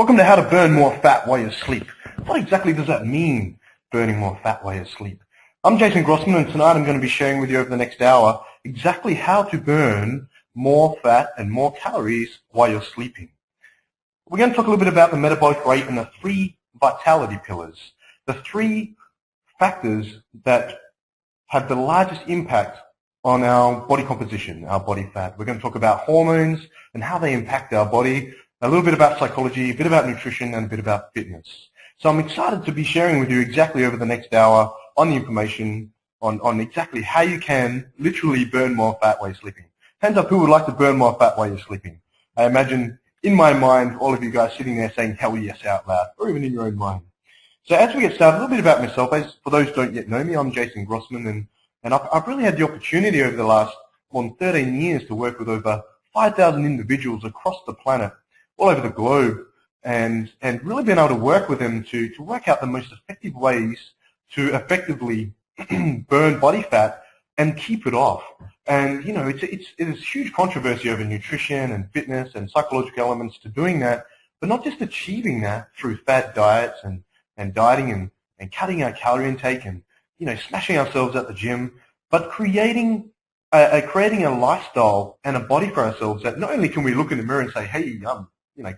Welcome to How to Burn More Fat While You Sleep. What exactly does that mean, burning more fat while you sleep? I'm Jason Grossman, and tonight I'm going to be sharing with you over the next hour exactly how to burn more fat and more calories while you're sleeping. We're going to talk a little bit about the metabolic rate and the three vitality pillars, the three factors that have the largest impact on our body composition, our body fat. We're going to talk about hormones and how they impact our body, a little bit about psychology, a bit about nutrition, and a bit about fitness. So I'm excited to be sharing with you exactly over the next hour on the information on exactly how you can literally burn more fat while you're sleeping. Hands up who would like to burn more fat while you're sleeping. I imagine in my mind all of you guys sitting there saying hell yes out loud, or even in your own mind. So as we get started, a little bit about myself. As for those who don't yet know me, I'm Jason Grossman, and I've really had the opportunity over the last more than 13 years to work with over 5,000 individuals across the planet, all over the globe, and really been able to work with them to work out the most effective ways to effectively burn body fat and keep it off. And you know, it's huge controversy over nutrition and fitness and psychological elements to doing that, but not just achieving that through fad diets and dieting and cutting our calorie intake and smashing ourselves at the gym, but creating a lifestyle and a body for ourselves that not only can we look in the mirror and say, hey, I'm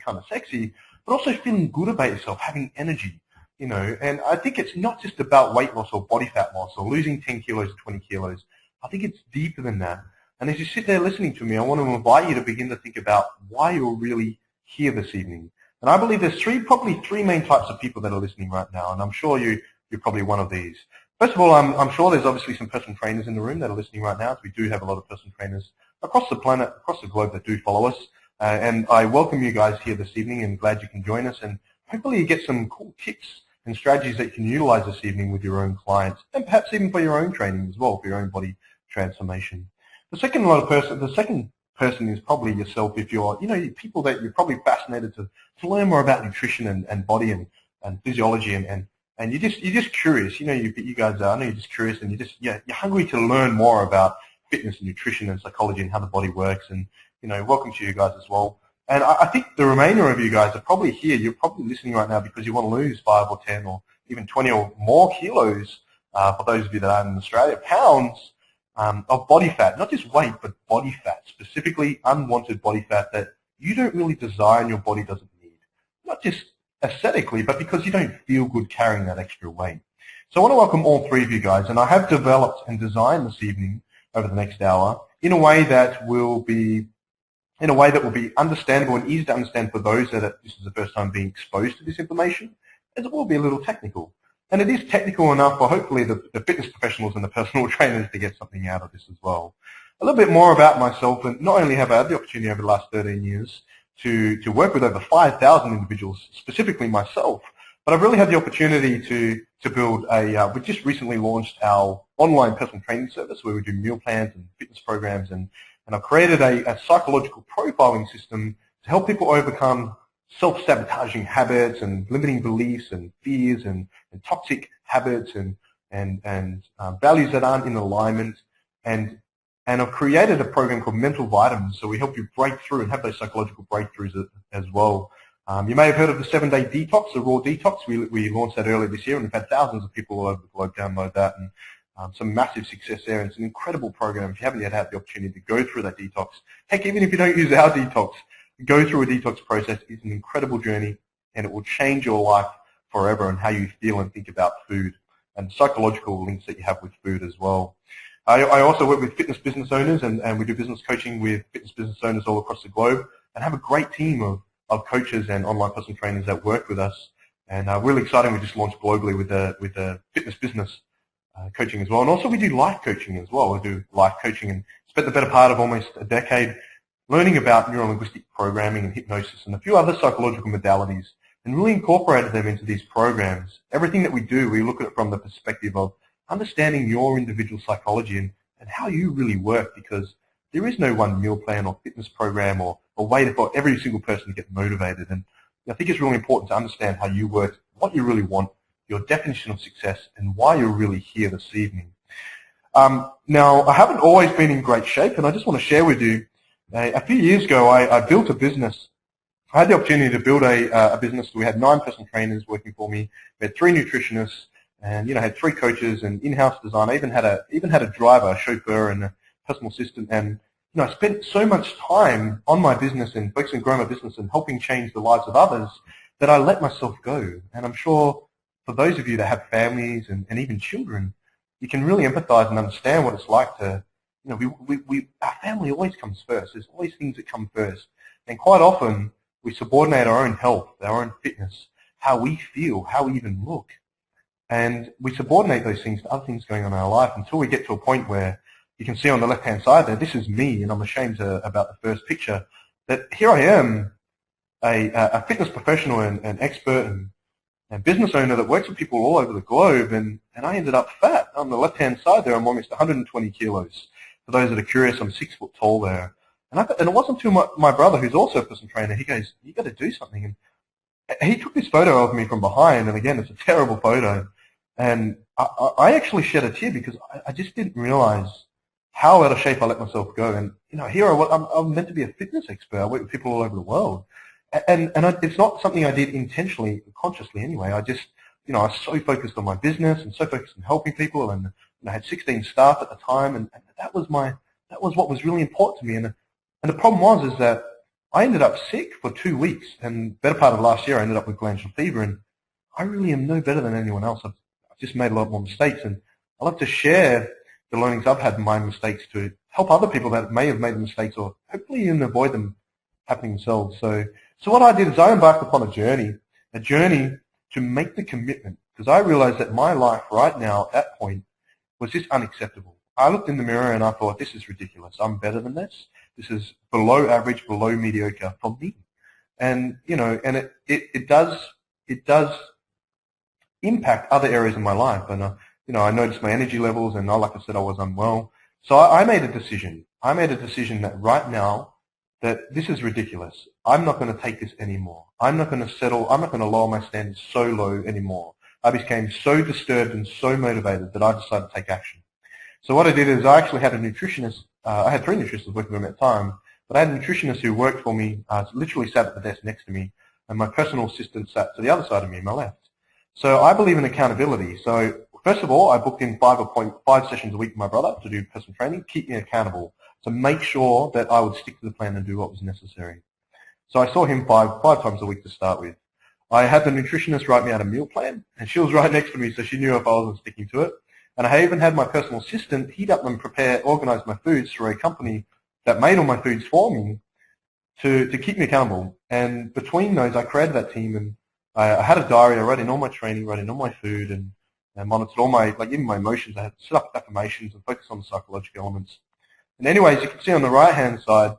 kind of sexy, but also feeling good about yourself, having energy, and I think it's not just about weight loss or body fat loss or losing 10 kilos or 20 kilos. I think it's deeper than that. And as you sit there listening to me, I want to invite you to begin to think about why you're really here this evening. And I believe there's probably three main types of people that are listening right now, and I'm sure you're probably one of these. First of all, I'm sure there's obviously some personal trainers in the room that are listening right now. We do have a lot of personal trainers across the planet, across the globe that do follow us. And I welcome you guys here this evening and glad you can join us. And hopefully you get some cool tips and strategies that you can utilize this evening with your own clients and perhaps even for your own training as well, for your own body transformation. The second person is probably yourself. If you're, people that you're probably fascinated to learn more about nutrition and body and physiology and you're just curious. You guys are. I know you're just curious and you're hungry to learn more about fitness and nutrition and psychology and how the body works. And welcome to you guys as well. And I think the remainder of you guys are probably here. You're probably listening right now because you want to lose 5 or 10 or even 20 or more kilos. For those of you that are in Australia, pounds of body fat, not just weight, but body fat, specifically unwanted body fat that you don't really desire and your body doesn't need. Not just aesthetically, but because you don't feel good carrying that extra weight. So I want to welcome all three of you guys, and I have developed and designed this evening over the next hour in a way that will be understandable and easy to understand for those that this is the first time being exposed to this information, as it will be a little technical. And it is technical enough for hopefully the fitness professionals and the personal trainers to get something out of this as well. A little bit more about myself, and not only have I had the opportunity over the last 13 years to work with over 5,000 individuals, specifically myself, but I've really had the opportunity to build we just recently launched our online personal training service where we do meal plans and fitness programs, and I've created a psychological profiling system to help people overcome self-sabotaging habits and limiting beliefs and fears and toxic habits and values that aren't in alignment. And I've created a program called Mental Vitamins, so we help you break through and have those psychological breakthroughs as well. You may have heard of the 7-day detox, the raw detox. We launched that earlier this year, and we've had thousands of people all over the globe download that, and some massive success there. And it's an incredible program. If you haven't yet had the opportunity to go through that detox, heck, even if you don't use our detox, go through a detox process. It's an incredible journey, and it will change your life forever and how you feel and think about food and psychological links that you have with food as well. I also work with fitness business owners, and we do business coaching with fitness business owners all across the globe, and have a great team of coaches and online personal trainers that work with us. And really exciting, we just launched globally with the fitness business coaching as well. And also we do life coaching as well. We do life coaching and spent the better part of almost a decade learning about neuro-linguistic programming and hypnosis and a few other psychological modalities, and really incorporated them into these programs. Everything that we do, we look at it from the perspective of understanding your individual psychology and how you really work, because there is no one meal plan or fitness program or way for every single person to get motivated. And I think it's really important to understand how you work, what you really want, your definition of success, and why you're really here this evening. Now, I haven't always been in great shape, and I just want to share with you, a few years ago, I built a business I had the opportunity to build a business. We had 9 personal trainers working for me. We had 3 nutritionists, and had 3 coaches and in-house design. I even had a driver, a chauffeur, and a personal assistant. And I spent so much time on my business and focusing on growing my business and helping change the lives of others that I let myself go. And I'm sure for those of you that have families and even children, you can really empathize and understand what it's like to, our family always comes first. There's always things that come first. And quite often, we subordinate our own health, our own fitness, how we feel, how we even look. And we subordinate those things to other things going on in our life until we get to a point where you can see on the left-hand side there, this is me, and I'm ashamed about the first picture, that here I am, a fitness professional and expert and business owner that works with people all over the globe, and I ended up fat. On the left-hand side there, I'm almost 120 kilos. For those that are curious, I'm 6 foot tall there. And it wasn't until my brother, who's also a personal trainer, he goes, you got to do something. And he took this photo of me from behind, and again, it's a terrible photo. And I actually shed a tear because I just didn't realize how out of shape I let myself go. And, here I'm meant to be a fitness expert. I work with people all over the world. And it's not something I did intentionally, consciously anyway. I just, I was so focused on my business and so focused on helping people. And I had 16 staff at the time, and that was what was really important to me. And the problem is that I ended up sick for 2 weeks, and better part of last year I ended up with glandular fever, and I really am no better than anyone else. I've just made a lot more mistakes, and I love to share the learnings I've had in my mistakes to help other people that may have made the mistakes or hopefully even avoid them happening themselves. So what I did is I embarked upon a journey to make the commitment, because I realized that my life right now at that point was just unacceptable. I looked in the mirror and I thought, this is ridiculous. I'm better than this. This is below average, below mediocre for me. And, and it does impact other areas of my life. And, I noticed my energy levels, and like I said, I was unwell. So I made a decision. I made a decision that right now, that this is ridiculous. I'm not going to take this anymore. I'm not going to settle. I'm not going to lower my standards so low anymore. I became so disturbed and so motivated that I decided to take action. So what I did is I actually had a nutritionist. I had 3 nutritionists working with me at the time, but I had a nutritionist who worked for me, literally sat at the desk next to me, and my personal assistant sat to the other side of me, my left. So I believe in accountability. So first of all, I booked in 5 sessions a week with my brother to do personal training, keep me accountable, to make sure that I would stick to the plan and do what was necessary. So I saw him five times a week to start with. I had the nutritionist write me out a meal plan, and she was right next to me, so she knew if I wasn't sticking to it. And I even had my personal assistant heat up and organize my foods through a company that made all my foods for me to keep me accountable. And between those, I created that team, and I had a diary. I wrote in all my training, wrote in all my food, and monitored all my, even my emotions. I had set up affirmations and focused on the psychological elements. And anyways, you can see on the right-hand side,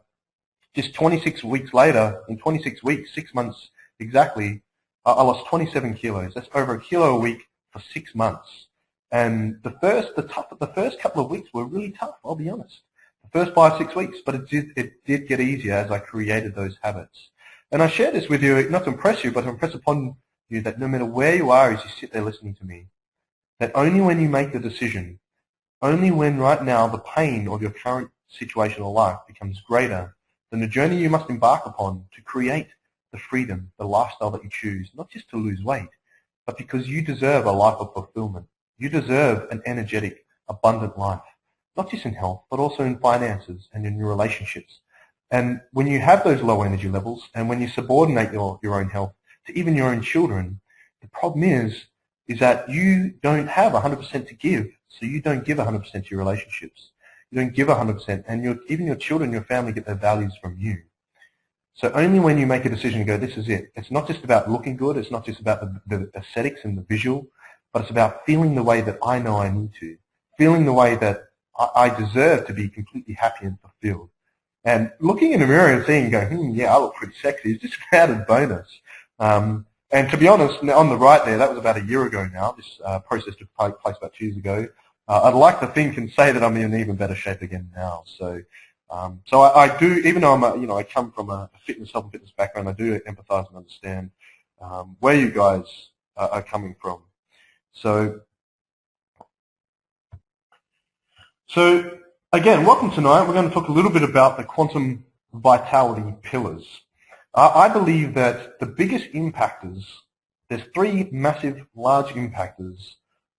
just 26 weeks later, in 26 weeks, 6 months exactly, I lost 27 kilos. That's over 1 kilo a week for 6 months. And the first couple of weeks were really tough, I'll be honest. The first 5-6 weeks, but it did get easier as I created those habits. And I share this with you, not to impress you, but to impress upon you that no matter where you are as you sit there listening to me, that only when you make the decision, only when right now the pain of your current situation or life becomes greater than the journey you must embark upon to create the freedom, the lifestyle that you choose, not just to lose weight, but because you deserve a life of fulfillment. You deserve an energetic, abundant life, not just in health, but also in finances and in your relationships. And when you have those low energy levels, and when you subordinate your own health to even your own children, the problem is that you don't have 100% to give, so you don't give 100% to your relationships. You don't give 100%, and even your children, your family get their values from you. So only when you make a decision to go, this is it. It's not just about looking good. It's not just about the aesthetics and the visual, but it's about feeling the way that I know I need to, feeling the way that I deserve to be completely happy and fulfilled. And looking in the mirror and seeing, going, yeah, I look pretty sexy, is just an added bonus. And to be honest, on the right there, that was about a year ago now. This process took place about 2 years ago. I'd like to think and say that I'm in even better shape again now. So I do, even though I come from a health and fitness background, I do empathize and understand where you guys are coming from. So again, welcome tonight. We're going to talk a little bit about the quantum vitality pillars. I believe that the biggest impactors, there's three massive, large impactors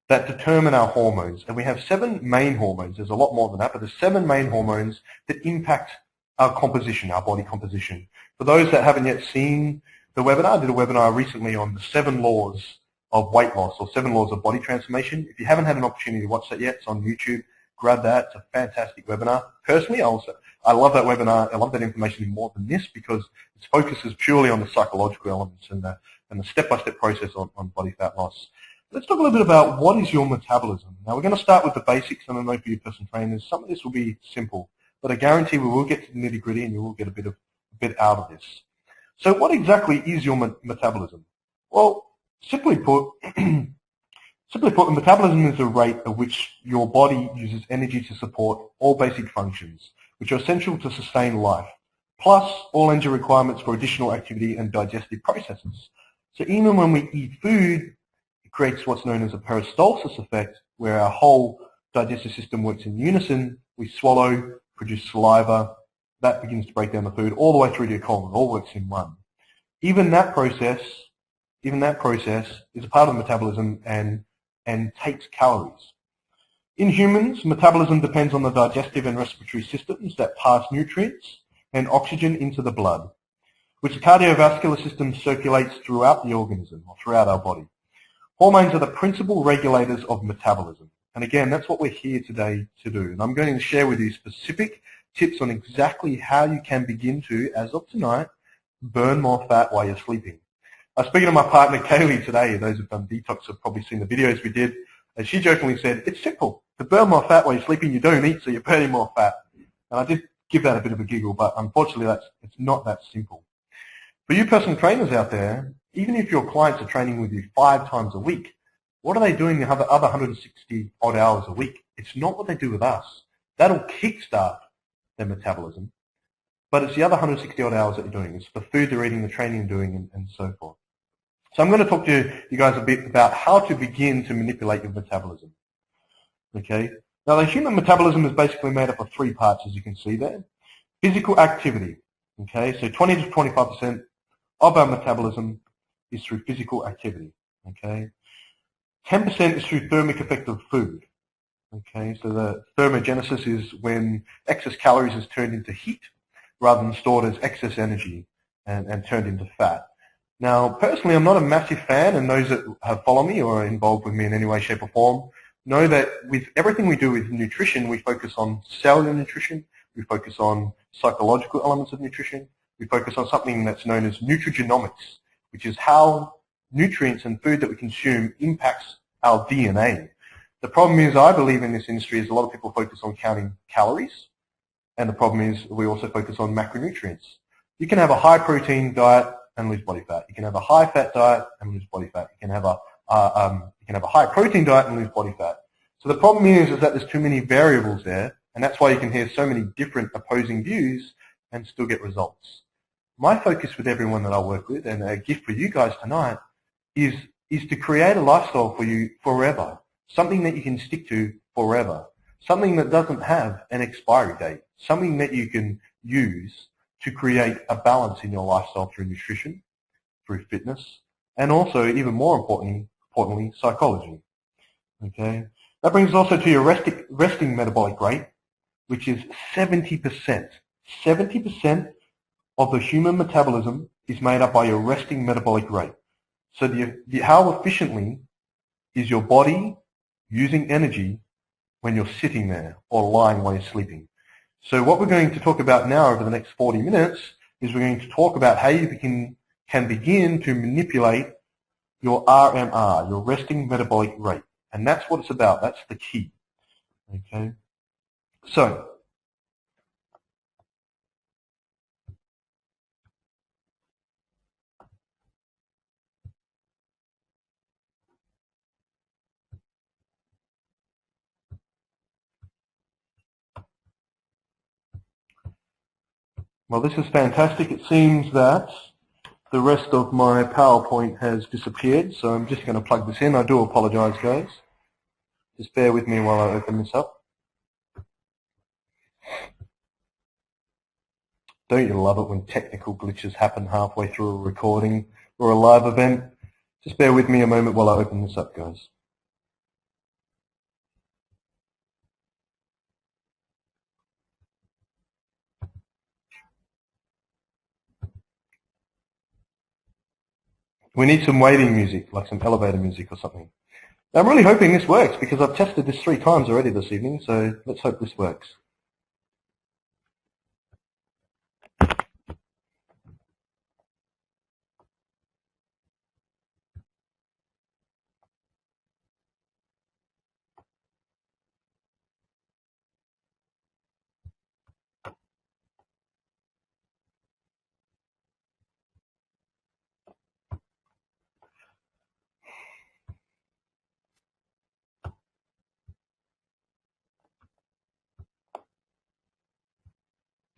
that determine our hormones. And we have 7 main hormones. There's a lot more than that, but there's 7 main hormones that impact our composition, our body composition. For those that haven't yet seen the webinar, I did a webinar recently on the 7 laws of weight loss or 7 laws of body transformation. If you haven't had an opportunity to watch that yet, it's on YouTube. Grab that. It's a fantastic webinar. Personally, I love that webinar. I love that information more than this because its focus is purely on the psychological elements and the step-by-step process on body fat loss. Let's talk a little bit about what is your metabolism. Now, we're going to start with the basics, and I know for you personal trainers, some of this will be simple, but I guarantee we will get to the nitty-gritty and you will get a bit out of this. So what exactly is your metabolism? Well, simply put, the metabolism is the rate at which your body uses energy to support all basic functions, which are essential to sustain life, plus all energy requirements for additional activity and digestive processes. So even when we eat food, it creates what's known as a peristalsis effect, where our whole digestive system works in unison. We swallow, produce saliva, that begins to break down the food all the way through to your colon. It all works in one. Even that process is a part of metabolism and takes calories. In humans, metabolism depends on the digestive and respiratory systems that pass nutrients and oxygen into the blood, which the cardiovascular system circulates throughout the organism or throughout our body. Hormones are the principal regulators of metabolism. And again, that's what we're here today to do. And I'm going to share with you specific tips on exactly how you can begin to, as of tonight, burn more fat while you're sleeping. I was speaking to my partner Kaylee today. Those who've done detox have probably seen the videos we did. And she jokingly said, it's simple. To burn more fat while you're sleeping, you don't eat, so you're burning more fat. And I did give that a bit of a giggle, but unfortunately it's not that simple. For you personal trainers out there, even if your clients are training with you 5 times a week, what are they doing the other 160 odd hours a week? It's not what they do with us. That'll kickstart their metabolism, but it's the other 160 odd hours that you're doing. It's the food they're eating, the training they're doing, and so forth. So I'm going to talk to you guys a bit about how to begin to manipulate your metabolism. Okay. Now, the human metabolism is basically made up of 3 parts, as you can see there. Physical activity. Okay, so 20 to 25% of our metabolism is through physical activity. Okay. 10% is through thermic effect of food. Okay, so the thermogenesis is when excess calories is turned into heat rather than stored as excess energy and turned into fat. Now, personally, I'm not a massive fan, and those that have followed me or are involved with me in any way, shape, or form know that with everything we do with nutrition, we focus on cellular nutrition, we focus on psychological elements of nutrition, we focus on something that's known as nutrigenomics, which is how nutrients and food that we consume impacts our DNA. The problem is, I believe in this industry, is a lot of people focus on counting calories, and the problem is we also focus on macronutrients. You can have a high-protein diet and lose body fat. You can have a high-fat diet and lose body fat. You can have a high-protein diet and lose body fat. So the problem is that there's too many variables there, and that's why you can hear so many different opposing views and still get results. My focus with everyone that I work with, and a gift for you guys tonight, is to create a lifestyle for you forever, something that you can stick to forever, something that doesn't have an expiry date, something that you can use to create a balance in your lifestyle through nutrition, through fitness, and also, even more importantly, psychology. Okay, that brings us also to your resting metabolic rate, which is 70%. 70% of the human metabolism is made up by your resting metabolic rate. So how efficiently is your body using energy when you're sitting there or lying while you're sleeping? So what we're going to talk about now over the next 40 minutes is we're going to talk about how you can begin to manipulate your RMR, your resting metabolic rate. And that's what it's about. That's the key. Okay. So well, this is fantastic. It seems that the rest of my PowerPoint has disappeared, so I'm just going to plug this in. I do apologize, guys. Just bear with me while I open this up. Don't you love it when technical glitches happen halfway through a recording or a live event? Just bear with me a moment while I open this up, guys. We need some waiting music, like some elevator music or something. I'm really hoping this works because I've tested this 3 times already this evening, so let's hope this works.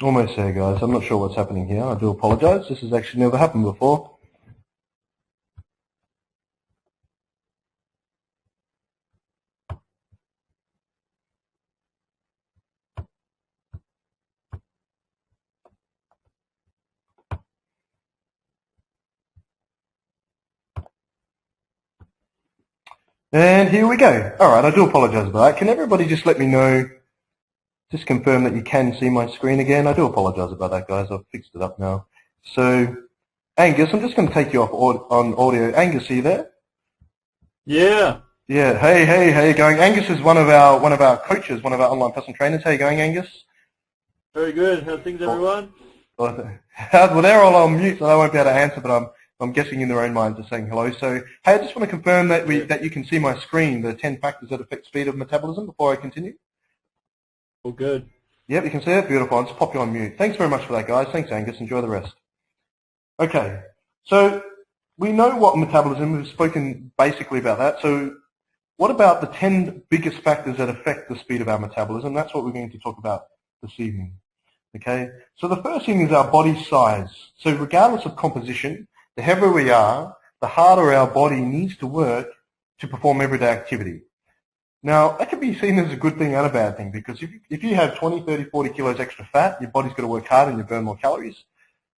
Almost there, guys. I'm not sure what's happening here. I do apologize. This has actually never happened before. And here we go. All right, I do apologize about that. Can everybody just let me know, just confirm that you can see my screen again? I do apologize about that, guys. I've fixed it up now. So, Angus, I'm just going to take you off on audio. Angus, are you there? Yeah. Yeah. Hey, how you going? Angus is one of our coaches, one of our online personal trainers. How you going, Angus? Very good. How's things, everyone? Well, they're all on mute, so I won't be able to answer, but I'm guessing in their own minds are saying hello. So, hey, I just want to confirm that you can see my screen, the 10 factors that affect speed of metabolism, before I continue. All good. Yep, you can see it. Beautiful. I'll just pop you on mute. Thanks very much for that, guys. Thanks, Angus. Enjoy the rest. Okay, so we know what metabolism, we've spoken basically about that. So what about the 10 biggest factors that affect the speed of our metabolism? That's what we're going to talk about this evening. Okay, so the first thing is our body size. So regardless of composition, the heavier we are, the harder our body needs to work to perform everyday activity. Now, that can be seen as a good thing and a bad thing, because if you have 20, 30, 40 kilos extra fat, your body's got to work harder and you burn more calories.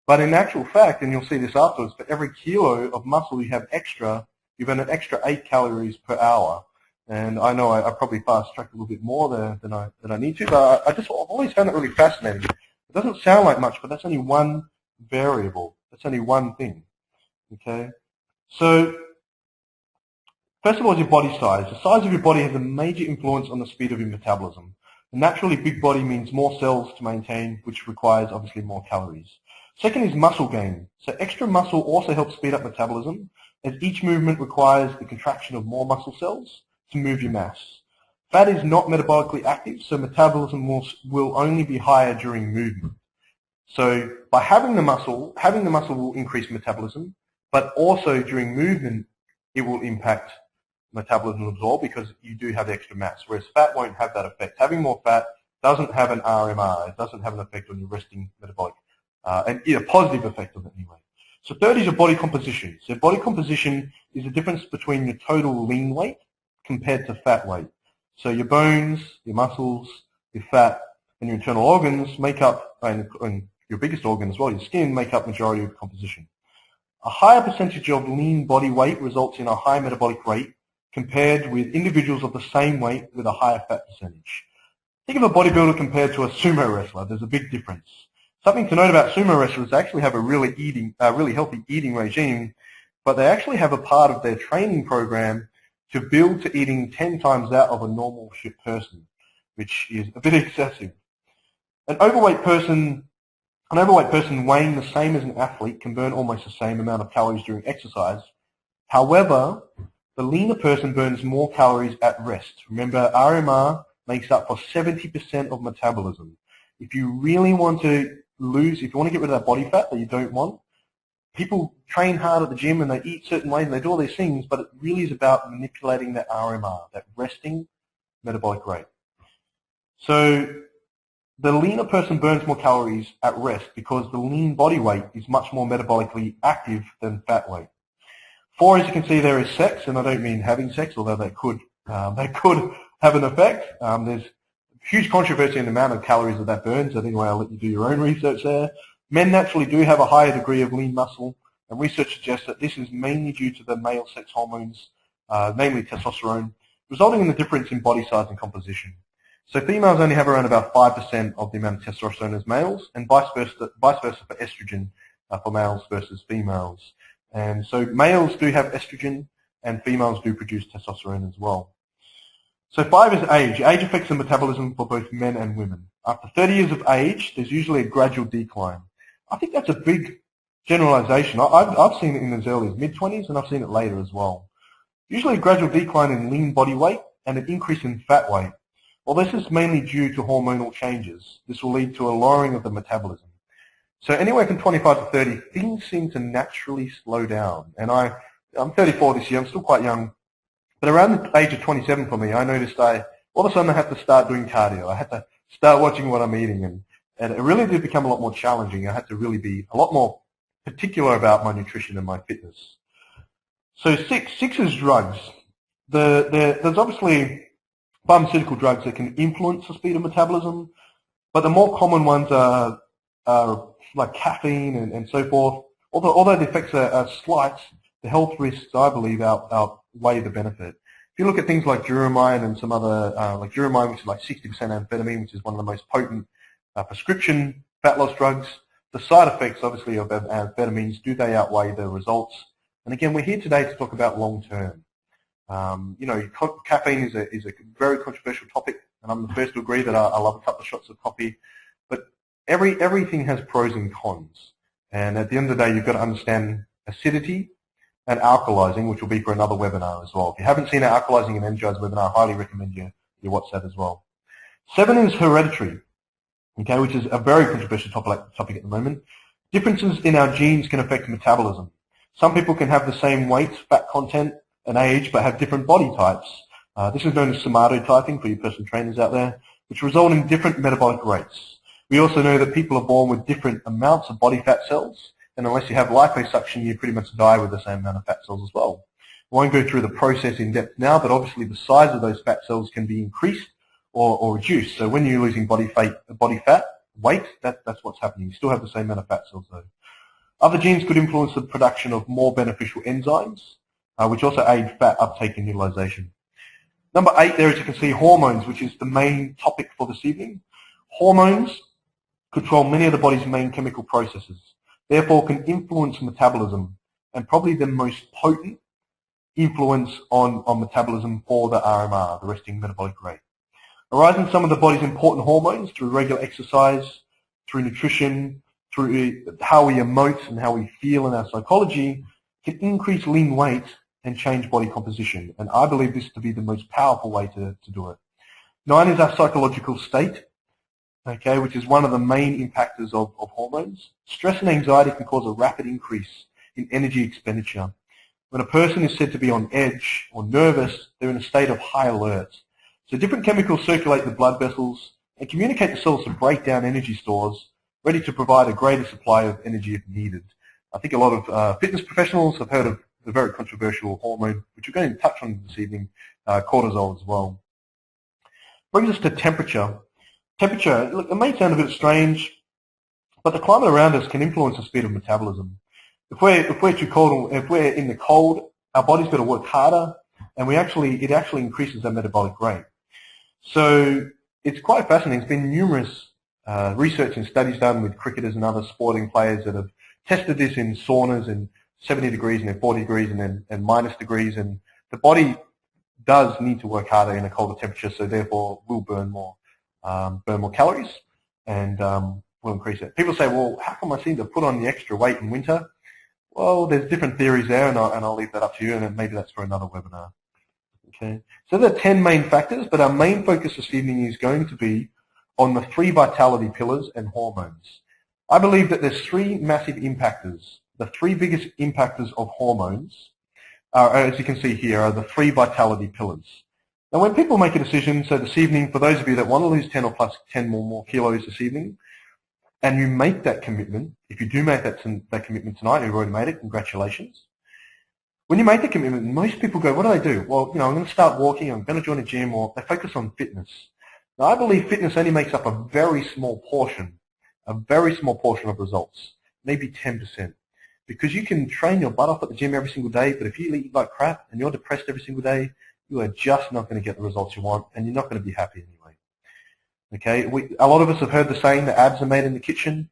But in actual fact, and you'll see this afterwards, for every kilo of muscle you have extra, you burn an extra 8 calories per hour. And I know I probably fast-tracked a little bit more there than I need to, but I've always found that really fascinating. It doesn't sound like much, but that's only one variable. That's only one thing. Okay? So, first of all is your body size. The size of your body has a major influence on the speed of your metabolism. A naturally big body means more cells to maintain, which requires obviously more calories. Second is muscle gain. So extra muscle also helps speed up metabolism, as each movement requires the contraction of more muscle cells to move your mass. Fat is not metabolically active, so metabolism will only be higher during movement. So by having the muscle will increase metabolism, but also during movement it will impact metabolism as well, because you do have extra mass, whereas fat won't have that effect. Having more fat doesn't have an RMR, it doesn't have an effect on your resting metabolic, and a positive effect on it anyway. So third is your body composition. So body composition is the difference between your total lean weight compared to fat weight. So your bones, your muscles, your fat, and your internal organs make up, and your biggest organ as well, your skin, make up majority of the composition. A higher percentage of lean body weight results in a high metabolic rate compared with individuals of the same weight with a higher fat percentage. Think of a bodybuilder compared to a sumo wrestler. There's a big difference. Something to note about sumo wrestlers, they actually have a really healthy eating regime, but they actually have a part of their training program to build to eating 10 times that of a normal person, which is a bit excessive. An overweight person weighing the same as an athlete can burn almost the same amount of calories during exercise. However, the leaner person burns more calories at rest. Remember, RMR makes up for 70% of metabolism. If you really want to if you want to get rid of that body fat that you don't want, people train hard at the gym and they eat certain ways and they do all these things, but it really is about manipulating that RMR, that resting metabolic rate. So the leaner person burns more calories at rest because the lean body weight is much more metabolically active than fat weight. 4, as you can see, there is sex, and I don't mean having sex, although they could have an effect. There's huge controversy in the amount of calories that burns. Anyway, I'll let you do your own research there. Men naturally do have a higher degree of lean muscle, and research suggests that this is mainly due to the male sex hormones, namely testosterone, resulting in the difference in body size and composition. So females only have around about 5% of the amount of testosterone as males, and vice versa for estrogen for males versus females. And so males do have estrogen, and females do produce testosterone as well. So 5 is age. Age affects the metabolism for both men and women. After 30 years of age, there's usually a gradual decline. I think that's a big generalization. I've seen it in as early as mid-20s, and I've seen it later as well. Usually a gradual decline in lean body weight and an increase in fat weight. Well, this is mainly due to hormonal changes. This will lead to a lowering of the metabolism. So anywhere from 25 to 30, things seem to naturally slow down. And I'm 34 this year. I'm still quite young. But around the age of 27 for me, I noticed all of a sudden I had to start doing cardio. I had to start watching what I'm eating. And it really did become a lot more challenging. I had to really be a lot more particular about my nutrition and my fitness. So 6 is drugs. There's obviously pharmaceutical drugs that can influence the speed of metabolism, but the more common ones are like caffeine and so forth. Although the effects are slight, the health risks, I believe, outweigh the benefit. If you look at things like duramine and some other, like duramine, which is like 60% amphetamine, which is one of the most potent prescription fat loss drugs, the side effects, obviously, of amphetamines, do they outweigh the results? And again, we're here today to talk about long-term. Caffeine is a very controversial topic, and I'm the first to agree that I love a couple of shots of coffee. But everything has pros and cons. And at the end of the day, you've got to understand acidity and alkalizing, which will be for another webinar as well. If you haven't seen our alkalizing and energize webinar, I highly recommend you watch that as well. 7 is hereditary, okay, which is a very controversial topic at the moment. Differences in our genes can affect metabolism. Some people can have the same weight, fat content, and age, but have different body types. This is known as somatotyping for you personal trainers out there, which result in different metabolic rates. We also know that people are born with different amounts of body fat cells, and unless you have liposuction, you pretty much die with the same amount of fat cells as well. I won't go through the process in depth now, but obviously the size of those fat cells can be increased or reduced. So when you're losing body fat, weight, that's what's happening. You still have the same amount of fat cells though. Other genes could influence the production of more beneficial enzymes, which also aid fat uptake and utilization. Number 8 there, as you can see, hormones, which is the main topic for this evening. Hormones control many of the body's main chemical processes, therefore can influence metabolism, and probably the most potent influence on metabolism for the RMR, the resting metabolic rate. Arising some of the body's important hormones through regular exercise, through nutrition, through how we emote and how we feel in our psychology, can increase lean weight and change body composition. And I believe this to be the most powerful way to do it. 9 is our psychological state, okay, which is one of the main impactors of hormones. Stress and anxiety can cause a rapid increase in energy expenditure. When a person is said to be on edge or nervous, they're in a state of high alert. So different chemicals circulate the blood vessels and communicate to cells to break down energy stores, ready to provide a greater supply of energy if needed. I think a lot of fitness professionals have heard of the very controversial hormone, which we're going to touch on this evening, cortisol as well. Brings us to temperature. Temperature, look, it may sound a bit strange, but the climate around us can influence the speed of metabolism. If we're too cold, if we're in the cold, our body's got to work harder, and it actually increases our metabolic rate. So it's quite fascinating. There's been numerous research and studies done with cricketers and other sporting players that have tested this in saunas in 70 degrees and then 40 degrees and minus degrees, and the body does need to work harder in a colder temperature, so therefore will burn more calories and will increase it. People say, well, how come I seem to put on the extra weight in winter? Well, there's different theories there, and I'll leave that up to you, and maybe that's for another webinar. Okay, so there are 10 main factors, but our main focus this evening is going to be on the 3 vitality pillars and hormones. I believe that there's 3 massive impactors. The 3 biggest impactors of hormones, as you can see here, are the 3 vitality pillars. Now, when people make a decision, so this evening, for those of you that want to lose 10 or plus 10 more kilos this evening, and you make that commitment, if you do make that commitment tonight, you've already made it, congratulations. When you make the commitment, most people go, what do I do? Well, I'm going to start walking, I'm going to join a gym, or they focus on fitness. Now, I believe fitness only makes up a very small portion a very small portion of results, maybe 10%. Because you can train your butt off at the gym every single day, but if you eat like crap and you're depressed every single day, you are just not going to get the results you want, and you're not going to be happy anyway. Okay, a lot of us have heard the saying that abs are made in the kitchen.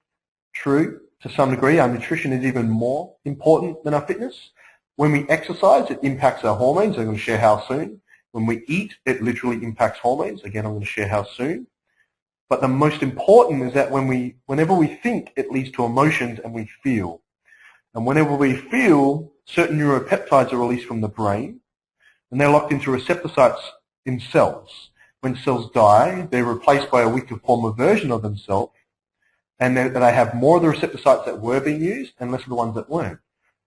True, to some degree. Our nutrition is even more important than our fitness. When we exercise, it impacts our hormones. I'm going to share how soon. When we eat, it literally impacts hormones. Again, I'm going to share how soon. But the most important is that whenever we think, it leads to emotions and we feel. And whenever we feel, certain neuropeptides are released from the brain, and they're locked into receptor sites in cells. When cells die, they're replaced by a weaker form of version of themselves, and they have more of the receptor sites that were being used and less of the ones that weren't.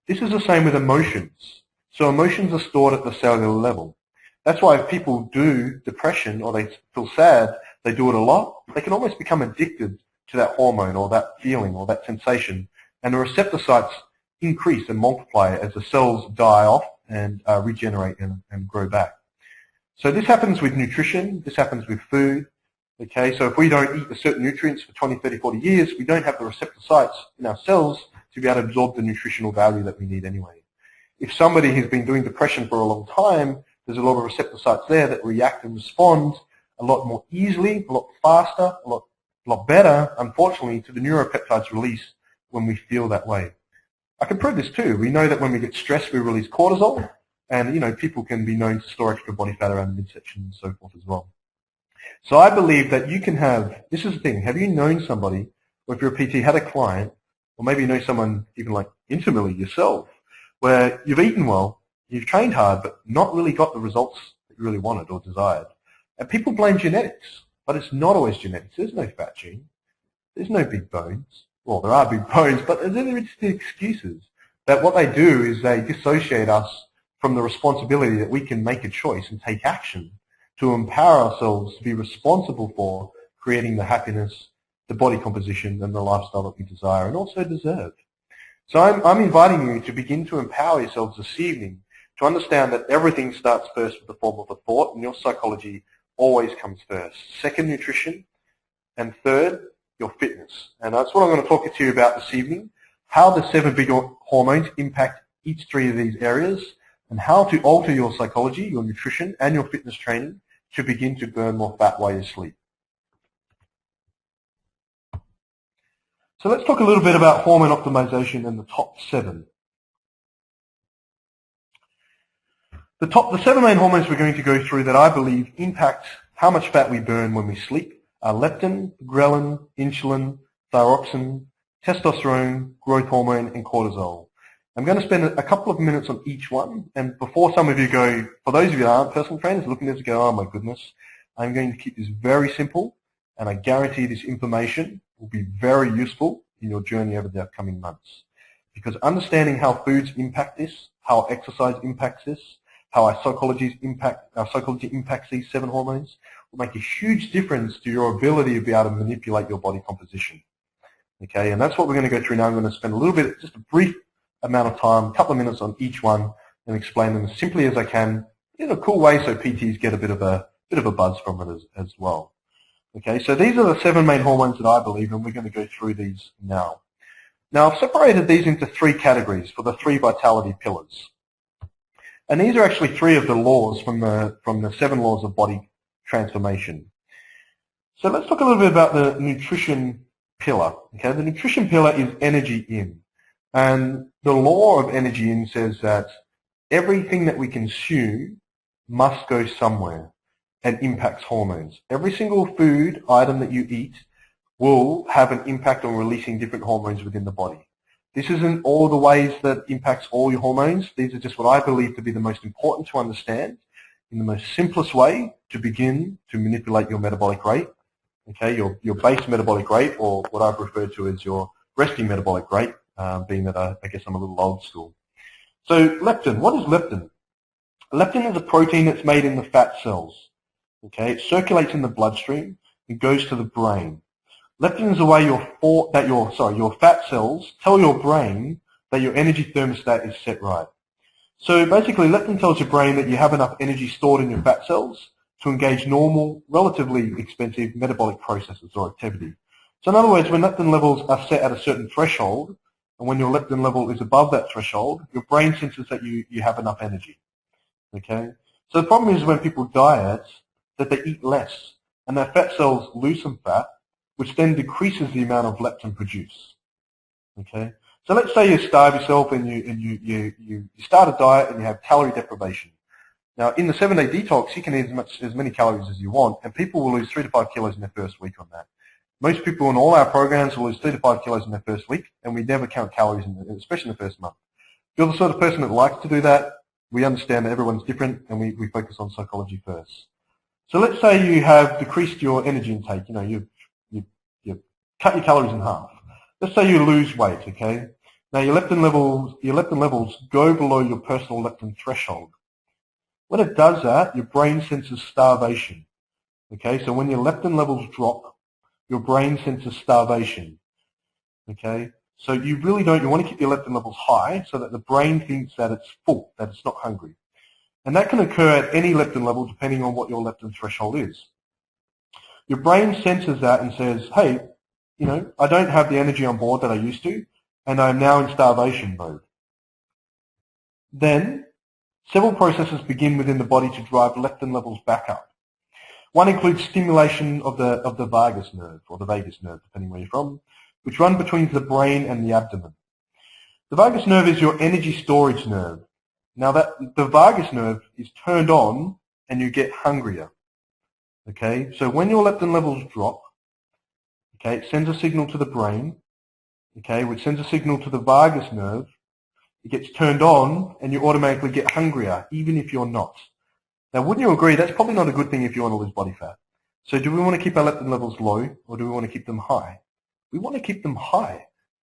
This is the same with emotions. So emotions are stored at the cellular level. That's why if people do depression or they feel sad, they do it a lot, they can almost become addicted to that hormone or that feeling or that sensation, and the receptor sites increase and multiply as the cells die off and regenerate and grow back. So this happens with nutrition, this happens with food. Okay, so if we don't eat the certain nutrients for 20, 30, 40 years, we don't have the receptor sites in our cells to be able to absorb the nutritional value that we need anyway. If somebody has been doing depression for a long time, there's a lot of receptor sites there that react and respond a lot more easily, a lot faster, a lot better, unfortunately, to the neuropeptides released when we feel that way. I can prove this too. We know that when we get stressed, we release cortisol, and people can be known to store extra body fat around the midsection and so forth as well. So I believe that you can have, this is the thing, have you known somebody, or if you're a PT, had a client, or maybe you know someone even like intimately yourself, where you've eaten well, you've trained hard, but not really got the results that you really wanted or desired. And people blame genetics, but it's not always genetics. There's no fat gene. There's no big bones. Well, there are big bones, but they're just the excuses. That what they do is they dissociate us from the responsibility that we can make a choice and take action to empower ourselves to be responsible for creating the happiness, the body composition, and the lifestyle that we desire and also deserve. So I'm inviting you to begin to empower yourselves this evening to understand that everything starts first with the form of a thought, and your psychology always comes first. Second, nutrition, and third, your fitness. And that's what I'm going to talk to you about this evening, how the 7 big hormones impact each 3 of these areas, and how to alter your psychology, your nutrition, and your fitness training to begin to burn more fat while you sleep. So let's talk a little bit about hormone optimization and the top 7. The 7 main hormones we're going to go through that I believe impact how much fat we burn when we sleep are leptin, ghrelin, insulin, thyroxine, testosterone, growth hormone, and cortisol. I'm going to spend a couple of minutes on each one, and before some of you go, for those of you that aren't personal trainers, looking at this and go, oh my goodness, I'm going to keep this very simple, and I guarantee this information will be very useful in your journey over the upcoming months. Because understanding how foods impact this, how exercise impacts this, how our psychology impacts these 7 hormones will make a huge difference to your ability to be able to manipulate your body composition. Okay, and that's what we're going to go through now. I'm going to spend a little bit, just a brief amount of time, a couple of minutes on each one, and explain them as simply as I can in a cool way so PTs get a bit of a buzz from it as well. Okay, so these are the 7 main hormones that I believe, and we're going to go through these now. Now, I've separated these into 3 categories for the 3 vitality pillars. And these are actually 3 of the laws from the 7 laws of body transformation. So let's talk a little bit about the nutrition pillar. Okay, the nutrition pillar is energy in. And the law of energy in says that everything that we consume must go somewhere and impacts hormones. Every single food item that you eat will have an impact on releasing different hormones within the body. This isn't all the ways that impacts all your hormones. These are just what I believe to be the most important to understand in the most simplest way to begin to manipulate your metabolic rate. Okay, your base metabolic rate, or what I've referred to as your resting metabolic rate, being that I guess I'm a little old school. So leptin, what is leptin? Leptin is a protein that's made in the fat cells. Okay, it circulates in the bloodstream and goes to the brain. Leptin is the way your fat cells tell your brain that your energy thermostat is set right. So basically, leptin tells your brain that you have enough energy stored in your fat cells to engage normal, relatively expensive metabolic processes or activity. So in other words, when leptin levels are set at a certain threshold, and when your leptin level is above that threshold, your brain senses that you have enough energy. Okay? So the problem is when people diet, that they eat less, and their fat cells lose some fat, which then decreases the amount of leptin produced. Okay? So let's say you starve yourself and you start a diet and you have calorie deprivation. Now, in the 7-day detox, you can eat as many calories as you want, and people will lose 3 to 5 kilos in their first week on that. Most people in all our programs will lose 3 to 5 kilos in their first week, and we never count calories, especially in the first month. If you're the sort of person that likes to do that, we understand that everyone's different, and we focus on psychology first. So let's say you have decreased your energy intake. You know, you cut your calories in half. Let's say you lose weight. Okay. Now your leptin levels go below your personal leptin threshold. When it does that, your brain senses starvation. Okay. So when your leptin levels drop, your brain senses starvation. Okay. So you really don't. You want to keep your leptin levels high so that the brain thinks that it's full, that it's not hungry. And that can occur at any leptin level depending on what your leptin threshold is. Your brain senses that and says, hey, you know, I don't have the energy on board that I used to, and I'm now in starvation mode. Then, several processes begin within the body to drive leptin levels back up. One includes stimulation of the vagus nerve, or the vagus nerve, depending where you're from, which run between the brain and the abdomen. The vagus nerve is your energy storage nerve. Now the vagus nerve is turned on and you get hungrier. Okay, so when your leptin levels drop, okay, it sends a signal to the brain, okay, which sends a signal to the vagus nerve. It gets turned on and you automatically get hungrier, even if you're not. Now, wouldn't you agree that's probably not a good thing if you want to lose body fat? So do we want to keep our leptin levels low or do we want to keep them high? We want to keep them high.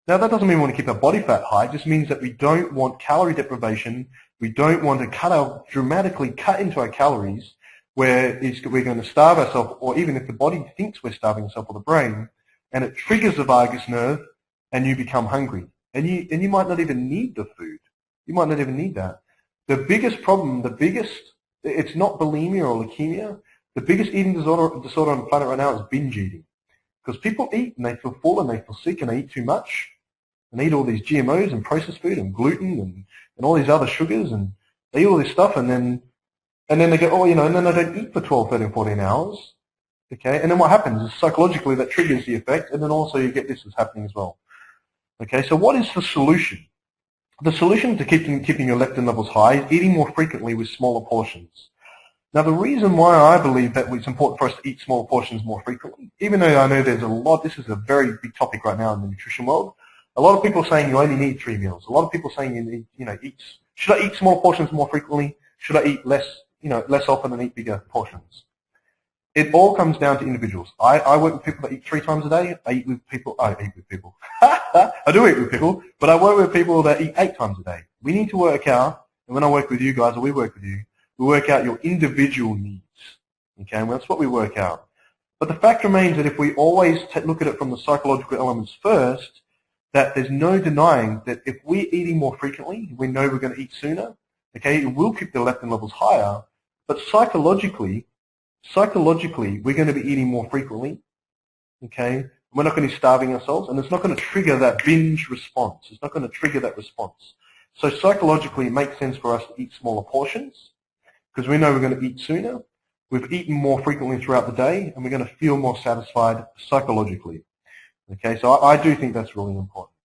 Now, that doesn't mean we want to keep our body fat high. It just means that we don't want calorie deprivation. We don't want to dramatically cut into our calories where we're going to starve ourselves, or even if the body thinks we're starving ourselves or the brain, and it triggers the vagus nerve and you become hungry. And you might not even need the food. You might not even need that. The biggest problem, it's not bulimia or leukemia. The biggest eating disorder on the planet right now is binge eating. Because people eat and they feel full and they feel sick and they eat too much. And they eat all these GMOs and processed food and gluten and all these other sugars and they eat all this stuff and then they go, oh, you know, and then they don't eat for 12, 13, 14 hours. Okay, and then what happens is psychologically that triggers the effect and then also you get this is happening as well. Okay, so what is the solution? The solution to keeping your leptin levels high is eating more frequently with smaller portions. Now, the reason why I believe that it's important for us to eat smaller portions more frequently, even though I know there's a lot, this is a very big topic right now in the nutrition world. A lot of people are saying you only need 3 meals. A lot of people are saying you need, should I eat smaller portions more frequently? Should I eat less often and eat bigger portions? It all comes down to individuals. I work with people that eat 3 times a day. I do eat with people, but I work with people that eat 8 times a day. We need to work out, and when I work with you guys, or we work with you, we work out your individual needs. Okay, and that's what we work out. But the fact remains that if we always look at it from the psychological elements first, that there's no denying that if we're eating more frequently, we know we're going to eat sooner. Okay, it will keep the leptin levels higher, but psychologically, we're going to be eating more frequently. Okay, we're not going to be starving ourselves, and it's not going to trigger that binge response. It's not going to trigger that response. So psychologically, it makes sense for us to eat smaller portions because we know we're going to eat sooner. We've eaten more frequently throughout the day, and we're going to feel more satisfied psychologically. Okay, so I do think that's really important.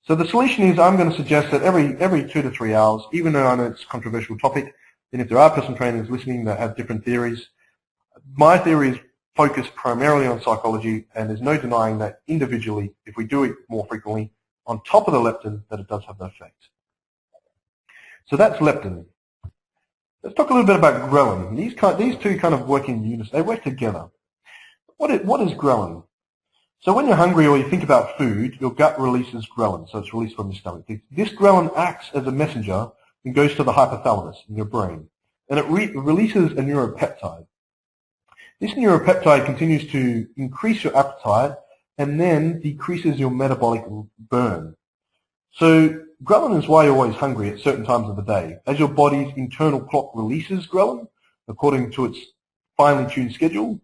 So the solution is I'm going to suggest that every 2 to 3 hours, even though I know it's a controversial topic, and if there are personal trainers listening that have different theories, my theory is focused primarily on psychology, and there's no denying that individually, if we do it more frequently, on top of the leptin, that it does have an effect. So that's leptin. Let's talk a little bit about ghrelin. These two kind of work in unison. They work together. What is ghrelin? So when you're hungry or you think about food, your gut releases ghrelin, so it's released from your stomach. This ghrelin acts as a messenger and goes to the hypothalamus in your brain, and it releases a neuropeptide. This neuropeptide continues to increase your appetite and then decreases your metabolic burn. So ghrelin is why you're always hungry at certain times of the day. As your body's internal clock releases ghrelin, according to its finely tuned schedule,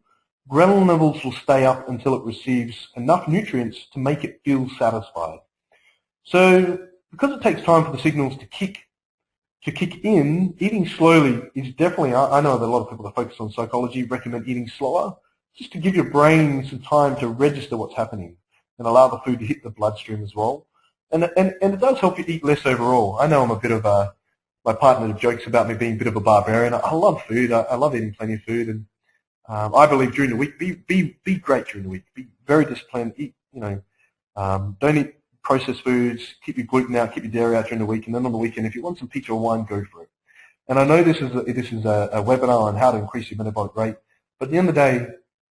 Ghrelin levels will stay up until it receives enough nutrients to make it feel satisfied. So because it takes time for the signals to kick in, eating slowly is definitely, I know that a lot of people that focus on psychology recommend eating slower, just to give your brain some time to register what's happening and allow the food to hit the bloodstream as well. And it does help you eat less overall. I know I'm a bit of a, my partner jokes about me being a bit of a barbarian. I love food. I love eating plenty of food, and I believe during the week, be great during the week. Be very disciplined. Eat, don't eat processed foods. Keep your gluten out. Keep your dairy out during the week, and then on the weekend, if you want some pizza or wine, go for it. And I know this is a webinar on how to increase your metabolic rate, but at the end of the day,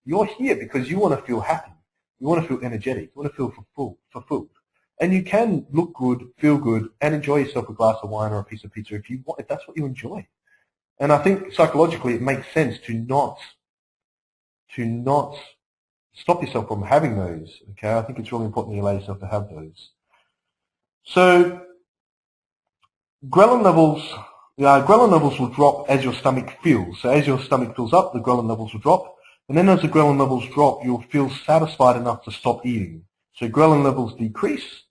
you're here because you want to feel happy. You want to feel energetic. You want to feel fulfilled. And you can look good, feel good, and enjoy yourself a glass of wine or a piece of pizza if that's what you enjoy. And I think psychologically it makes sense to not stop yourself from having those. Okay, I think it's really important that you allow yourself to have those. So ghrelin levels will drop as your stomach fills. So as your stomach fills up, the ghrelin levels will drop. And then as the ghrelin levels drop, you'll feel satisfied enough to stop eating. So ghrelin levels decrease.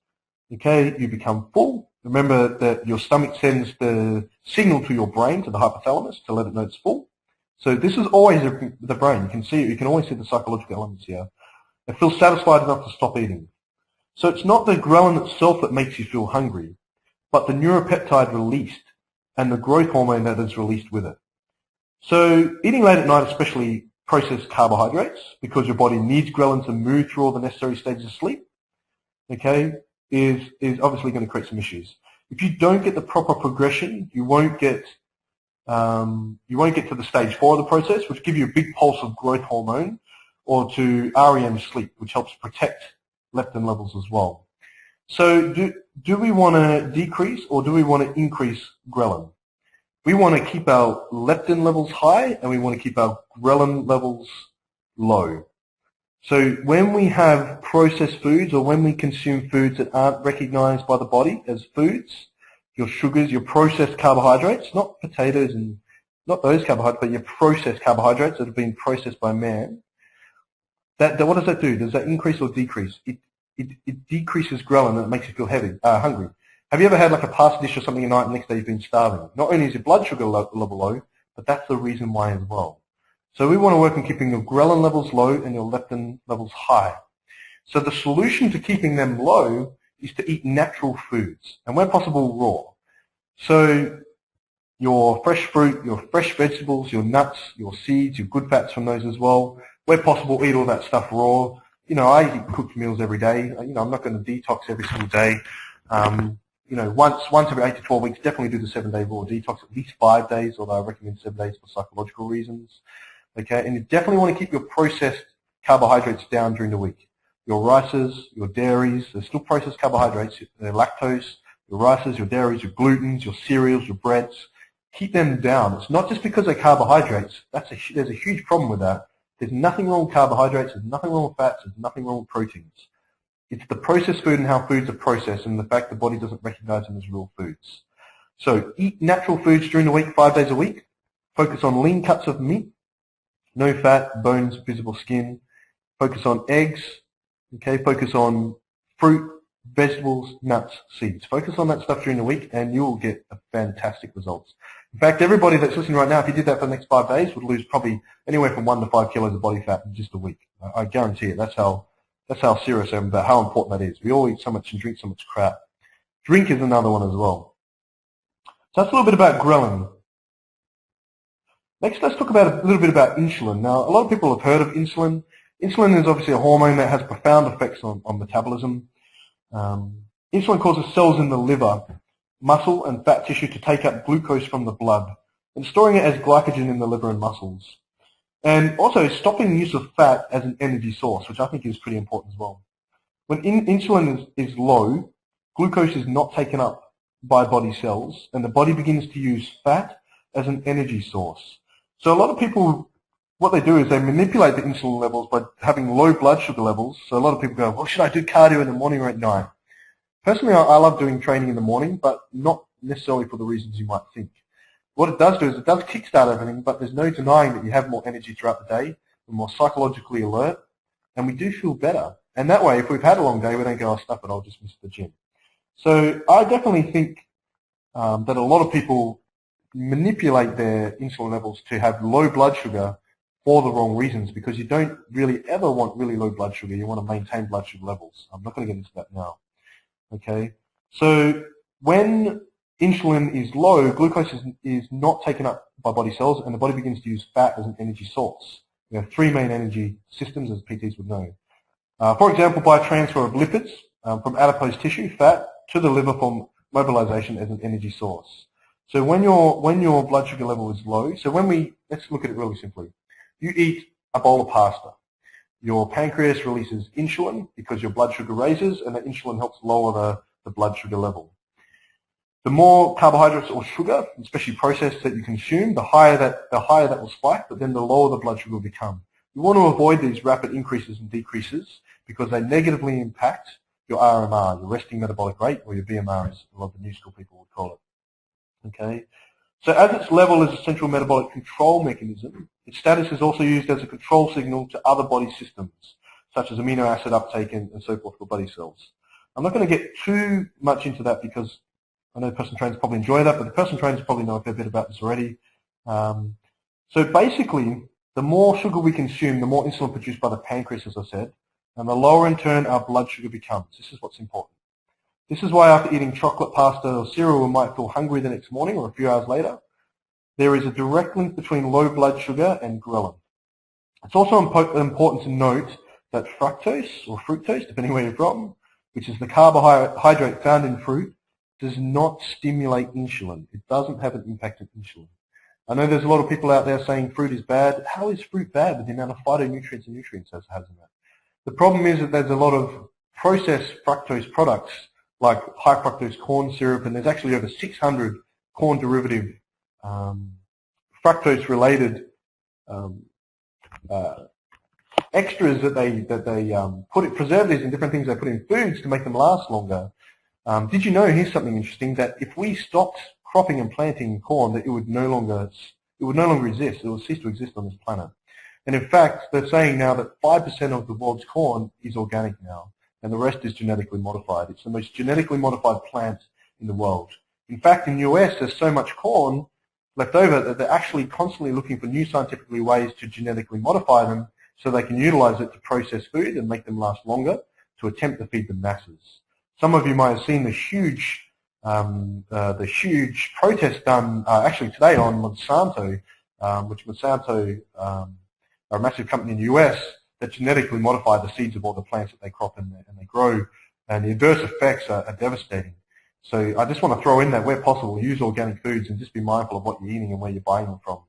Okay, you become full. Remember that your stomach sends the signal to your brain, to the hypothalamus, to let it know it's full. So this is always the brain. You can see it. You can always see the psychological elements here. It feels satisfied enough to stop eating. So it's not the ghrelin itself that makes you feel hungry, but the neuropeptide released and the growth hormone that is released with it. So eating late at night, especially processed carbohydrates, because your body needs ghrelin to move through all the necessary stages of sleep, okay, is obviously going to create some issues. If you don't get the proper progression, you won't get to the stage 4 of the process, which give you a big pulse of growth hormone, or to REM sleep, which helps protect leptin levels as well. So do we want to decrease or do we want to increase ghrelin? We want to keep our leptin levels high and we want to keep our ghrelin levels low. So when we have processed foods or when we consume foods that aren't recognized by the body as foods, your sugars, your processed carbohydrates, not potatoes and not those carbohydrates, but your processed carbohydrates that have been processed by man, what does that do? Does that increase or decrease? It decreases ghrelin and it makes you feel hungry. Have you ever had like a pasta dish or something at night and the next day you've been starving? Not only is your blood sugar level low, but that's the reason why as well. So we want to work on keeping your ghrelin levels low and your leptin levels high. So the solution to keeping them low is to eat natural foods, and where possible, raw. So your fresh fruit, your fresh vegetables, your nuts, your seeds, your good fats from those as well. Where possible, eat all that stuff raw. I eat cooked meals every day. I'm not going to detox every single day. Once every 8 to 12 weeks, definitely do the 7-day raw detox, at least 5 days, although I recommend 7 days for psychological reasons. Okay, and you definitely want to keep your processed carbohydrates down during the week. Your rices, your dairies, they're still processed carbohydrates, they're lactose, your rices, your dairies, your glutens, your cereals, your breads. Keep them down. It's not just because they're carbohydrates. There's a huge problem with that. There's nothing wrong with carbohydrates, there's nothing wrong with fats, there's nothing wrong with proteins. It's the processed food and how foods are processed and the fact the body doesn't recognize them as real foods. So eat natural foods during the week, 5 days a week. Focus on lean cuts of meat, no fat, bones, visible skin. Focus on eggs, okay? Focus on fruit, vegetables, nuts, seeds. Focus on that stuff during the week and you will get fantastic results. In fact, everybody that's listening right now, if you did that for the next 5 days, would lose probably anywhere from 1 to 5 kilos of body fat in just a week. I guarantee it. That's how serious I am about how important that is. We all eat so much and drink so much crap. Drink is another one as well. So that's a little bit about ghrelin. Next, let's talk about a little bit about insulin. Now, a lot of people have heard of insulin. Insulin is obviously a hormone that has profound effects on metabolism. Insulin causes cells in the liver, muscle, and fat tissue to take up glucose from the blood and storing it as glycogen in the liver and muscles. And also stopping the use of fat as an energy source, which I think is pretty important as well. When insulin is low, glucose is not taken up by body cells, and the body begins to use fat as an energy source. So a lot of people, what they do is they manipulate the insulin levels by having low blood sugar levels. So a lot of people go, well, should I do cardio in the morning or at night? Personally, I love doing training in the morning, but not necessarily for the reasons you might think. What it does do is it does kickstart everything, but there's no denying that you have more energy throughout the day, we're more psychologically alert, and we do feel better. And that way, if we've had a long day, we don't go, oh, stuff it, I'll just miss the gym. So I definitely think that a lot of people manipulate their insulin levels to have low blood sugar for the wrong reasons, because you don't really ever want really low blood sugar. You want to maintain blood sugar levels. I'm not going to get into that now. Okay, so when insulin is low, glucose is not taken up by body cells, and the body begins to use fat as an energy source. We have three main energy systems, as PTs would know. For example, by transfer of lipids from adipose tissue, fat, to the liver for mobilization as an energy source. So when your blood sugar level is low, so let's look at it really simply. You eat a bowl of pasta. Your pancreas releases insulin because your blood sugar raises, and the insulin helps lower the blood sugar level. The more carbohydrates or sugar, especially processed, that you consume, the higher that will spike, but then the lower the blood sugar will become. You want to avoid these rapid increases and decreases because they negatively impact your RMR, your resting metabolic rate, or your BMR, as a lot of the new school people would call it. Okay? So as its level is a central metabolic control mechanism, its status is also used as a control signal to other body systems, such as amino acid uptake and so forth for body cells. I'm not going to get too much into that because I know personal trainers probably enjoy that, but the personal trainers probably know a fair bit about this already. So basically, the more sugar we consume, the more insulin produced by the pancreas, as I said, and the lower in turn our blood sugar becomes. This is what's important. This is why after eating chocolate, pasta, or cereal, we might feel hungry the next morning or a few hours later. There is a direct link between low blood sugar and ghrelin. It's also important to note that fructose, or fructose, depending where you're from, which is the carbohydrate found in fruit, does not stimulate insulin. It doesn't have an impact on insulin. I know there's a lot of people out there saying fruit is bad. How is fruit bad with the amount of phytonutrients and nutrients it has in it? The problem is that there's a lot of processed fructose products like high fructose corn syrup, and there's actually over 600 corn derivative fructose-related extras that they preservatives and different things they put in foods to make them last longer. Did you know? Here's something interesting: that if we stopped cropping and planting corn, that it would no longer exist. It will cease to exist on this planet. And in fact, they're saying now that 5% of the world's corn is organic now, and the rest is genetically modified. It's the most genetically modified plant in the world. In fact, in the US, there's so much corn left over that they're actually constantly looking for new scientific ways to genetically modify them so they can utilize it to process food and make them last longer to attempt to feed the masses. Some of you might have seen the huge protest done actually today on Monsanto, which Monsanto are a massive company in the US that genetically modify the seeds of all the plants that they crop and they grow, and the adverse effects are devastating. So I just want to throw in that where possible, use organic foods and just be mindful of what you're eating and where you're buying them from.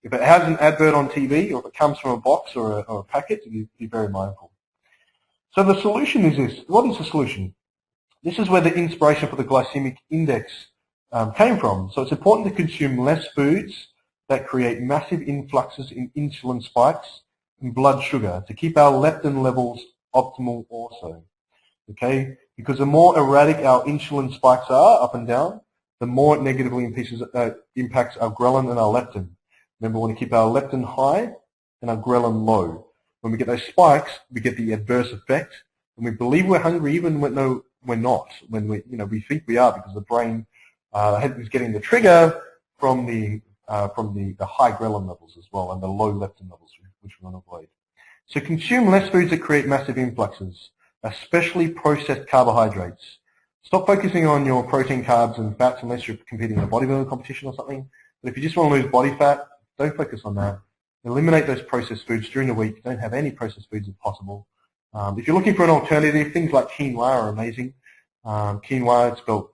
If it has an advert on TV or if it comes from a box or a packet, be very mindful. So the solution is this. What is the solution? This is where the inspiration for the glycemic index came from. So it's important to consume less foods that create massive influxes in insulin spikes and blood sugar to keep our leptin levels optimal also. Okay? Because the more erratic our insulin spikes are, up and down, the more it negatively impacts our ghrelin and our leptin. Remember, we want to keep our leptin high and our ghrelin low. When we get those spikes, we get the adverse effect, and we believe we're hungry even when we're not. When we think we are, because the brain is getting the trigger from the high ghrelin levels as well, and the low leptin levels, which we want to avoid. So consume less foods that create massive influxes, especially processed carbohydrates. Stop focusing on your protein, carbs, and fats unless you're competing in a bodybuilding competition or something. But if you just want to lose body fat, don't focus on that. Eliminate those processed foods during the week. Don't have any processed foods if possible. If you're looking for an alternative, things like quinoa are amazing. Quinoa, it's spelled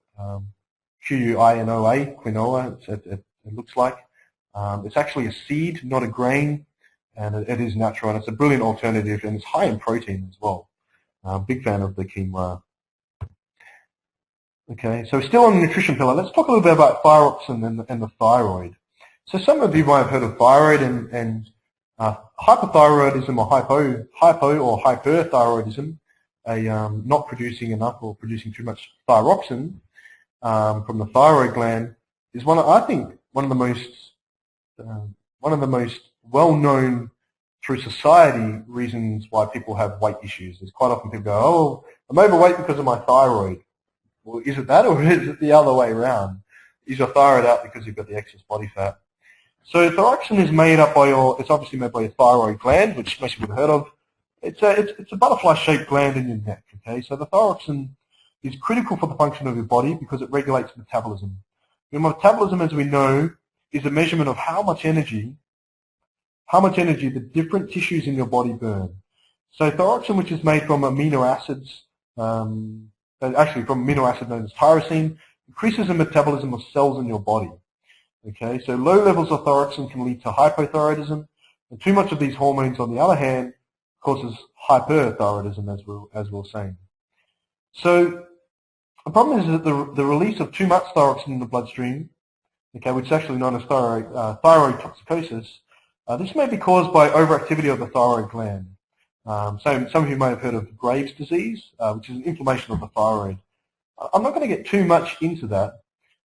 Q-U-I-N-O-A, quinoa, it looks like. It's actually a seed, not a grain, and it is natural, and it's a brilliant alternative, and it's high in protein as well. Big fan of the quinoa. Okay, so still on the nutrition pillar, let's talk a little bit about thyroxine and the thyroid. So some of you might have heard of thyroid and hypothyroidism or hypo or hyperthyroidism, not producing enough or producing too much thyroxine from the thyroid gland, is I think one of the most well-known through society, reasons why people have weight issues. There's quite often people go, oh, I'm overweight because of my thyroid. Well, is it that, or is it the other way around? Is your thyroid out because you've got the excess body fat? So thyroxine is made up by it's obviously made by your thyroid gland, which most people have heard of. It's a butterfly-shaped gland in your neck, okay? So the thyroxine is critical for the function of your body because it regulates metabolism. Your metabolism, as we know, is a measurement of how much energy the different tissues in your body burn. So thyroxine, which is made from amino acids, actually from amino acid known as tyrosine, increases the metabolism of cells in your body. Okay, so low levels of thyroxine can lead to hypothyroidism, and too much of these hormones, on the other hand, causes hyperthyroidism, as we were saying. So the problem is that the release of too much thyroxine in the bloodstream, okay, which is actually known as thyroid toxicosis, this may be caused by overactivity of the thyroid gland. So some of you may have heard of Graves' disease, which is an inflammation of the thyroid. I'm not going to get too much into that.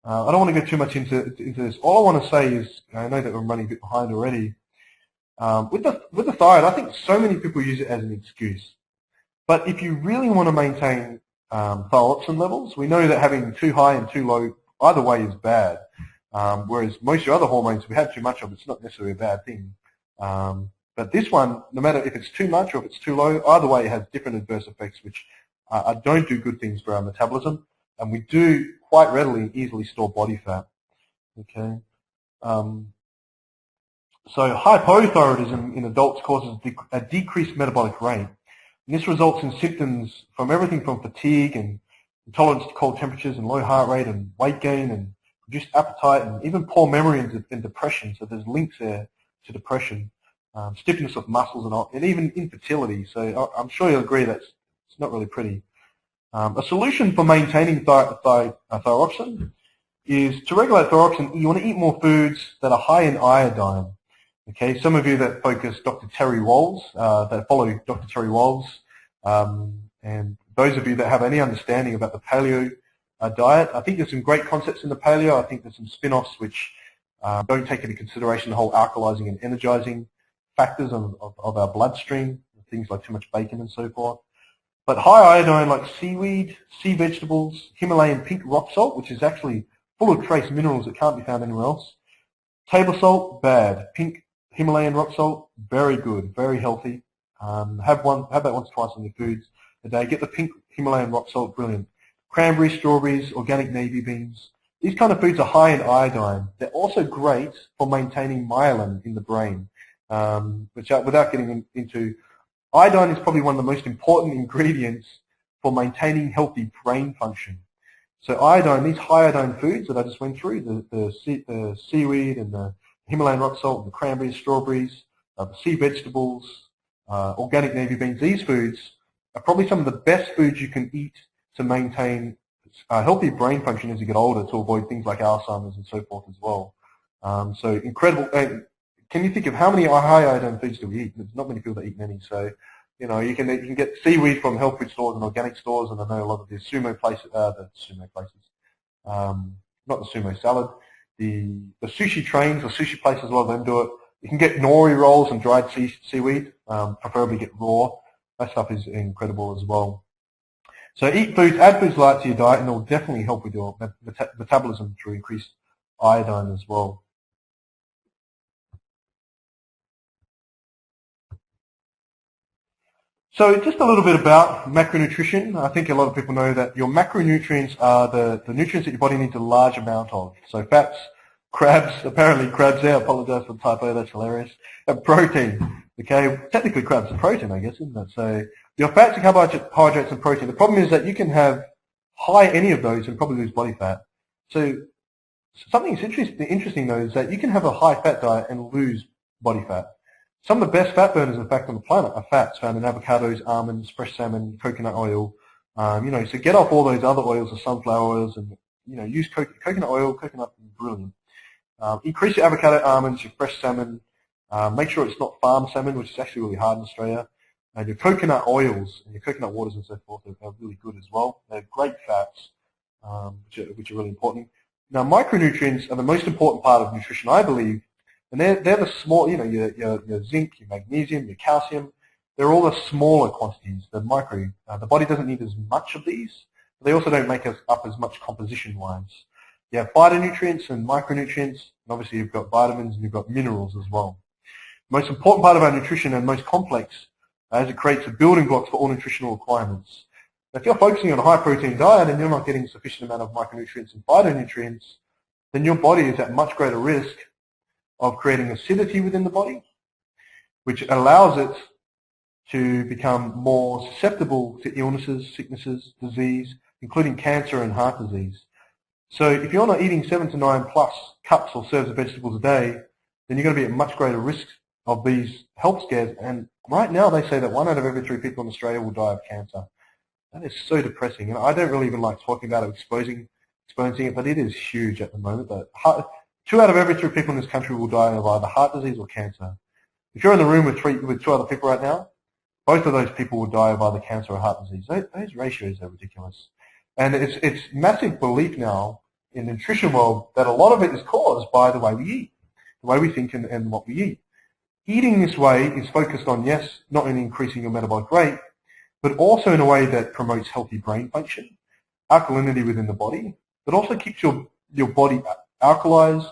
I don't want to go too much into this. All I want to say is, I know that I'm running a bit behind already. With the thyroid, I think so many people use it as an excuse. But if you really want to maintain thyroxine levels, we know that having too high and too low either way is bad. Whereas most of your other hormones, if we have too much of it, it's not necessarily a bad thing. But this one, no matter if it's too much or if it's too low, either way it has different adverse effects which don't do good things for our metabolism. And we do quite readily easily store body fat. Okay. So hypothyroidism in adults causes a decreased metabolic rate. And this results in symptoms from everything from fatigue and intolerance to cold temperatures and low heart rate and weight gain and reduced appetite and even poor memory and depression. So there's links there to depression, stiffness of muscles and even infertility. So I'm sure you'll agree that it's not really pretty. A solution for maintaining thyroxine is to regulate thyroxine. You want to eat more foods that are high in iodine. Okay, some of you that follow Dr. Terry Walls, and those of you that have any understanding about the paleo diet, I think there's some great concepts in the paleo. I think there's some spin-offs which don't take into consideration the whole alkalizing and energizing factors of our bloodstream, things like too much bacon and so forth. But high iodine like seaweed, sea vegetables, Himalayan pink rock salt, which is actually full of trace minerals that can't be found anywhere else. Table salt, bad. Pink Himalayan rock salt, very good, very healthy. Have that once, twice on your foods a day. Get the pink Himalayan rock salt, brilliant. Cranberries, strawberries, organic navy beans. These kind of foods are high in iodine. They're also great for maintaining myelin in the brain, which without getting into, iodine is probably one of the most important ingredients for maintaining healthy brain function. So iodine, these high iodine foods that I just went through, the seaweed and the Himalayan rock salt, and the cranberries, strawberries, the sea vegetables, organic navy beans, these foods are probably some of the best foods you can eat to maintain healthy brain function as you get older, to avoid things like Alzheimer's and so forth as well. So incredible. Can you think of how many high iodine foods do we eat? There's not many people that eat many. So, you know, you can get seaweed from health food stores and organic stores, and I know a lot of the sumo places, not the sumo salad, the sushi trains or sushi places, a lot of them do it. You can get nori rolls and dried seaweed, preferably get raw. That stuff is incredible as well. So eat foods, add foods light to your diet, and it will definitely help with your metabolism through increased iodine as well. So just a little bit about macronutrition. I think a lot of people know that your macronutrients are the nutrients that your body needs a large amount of. So fats, apparently crabs there, I apologize for the typo, that's hilarious. And protein, okay, technically crabs are protein, I guess, isn't it? So your fats, carbohydrates, and protein. The problem is that you can have high any of those and probably lose body fat. So something that's interesting though is that you can have a high fat diet and lose body fat. Some of the best fat burners, in fact, on the planet are fats found in avocados, almonds, fresh salmon, coconut oil. So get off all those other oils, the sunflower oils, and use coconut oil. Coconut is brilliant. Increase your avocado, almonds, your fresh salmon. Make sure it's not farm salmon, which is actually really hard in Australia. And your coconut oils and your coconut waters and so forth are really good as well. They're great fats, which are really important. Now, micronutrients are the most important part of nutrition, I believe, And they're the small, your zinc, your magnesium, your calcium. They're all the smaller quantities, the micro. The body doesn't need as much of these. But they also don't make us up as much composition-wise. You have phytonutrients and micronutrients, and obviously you've got vitamins and you've got minerals as well. The most important part of our nutrition and most complex is it creates a building blocks for all nutritional requirements. If you're focusing on a high-protein diet and you're not getting a sufficient amount of micronutrients and phytonutrients, then your body is at much greater risk of creating acidity within the body, which allows it to become more susceptible to illnesses, sicknesses, disease, including cancer and heart disease. So if you're not eating 7 to 9 plus cups or serves of vegetables a day, then you're going to be at much greater risk of these health scares. And right now they say that 1 out of every 3 people in Australia will die of cancer. That is so depressing. And I don't really even like talking about it, exposing it, but it is huge at the moment. But 2 out of every 3 people in this country will die of either heart disease or cancer. If you're in the room with 2 other people right now, both of those people will die of either cancer or heart disease. Those ratios are ridiculous. And it's massive belief now in the nutrition world that a lot of it is caused by the way we eat, the way we think and what we eat. Eating this way is focused on, yes, not only increasing your metabolic rate, but also in a way that promotes healthy brain function, alkalinity within the body, but also keeps your body alkalized,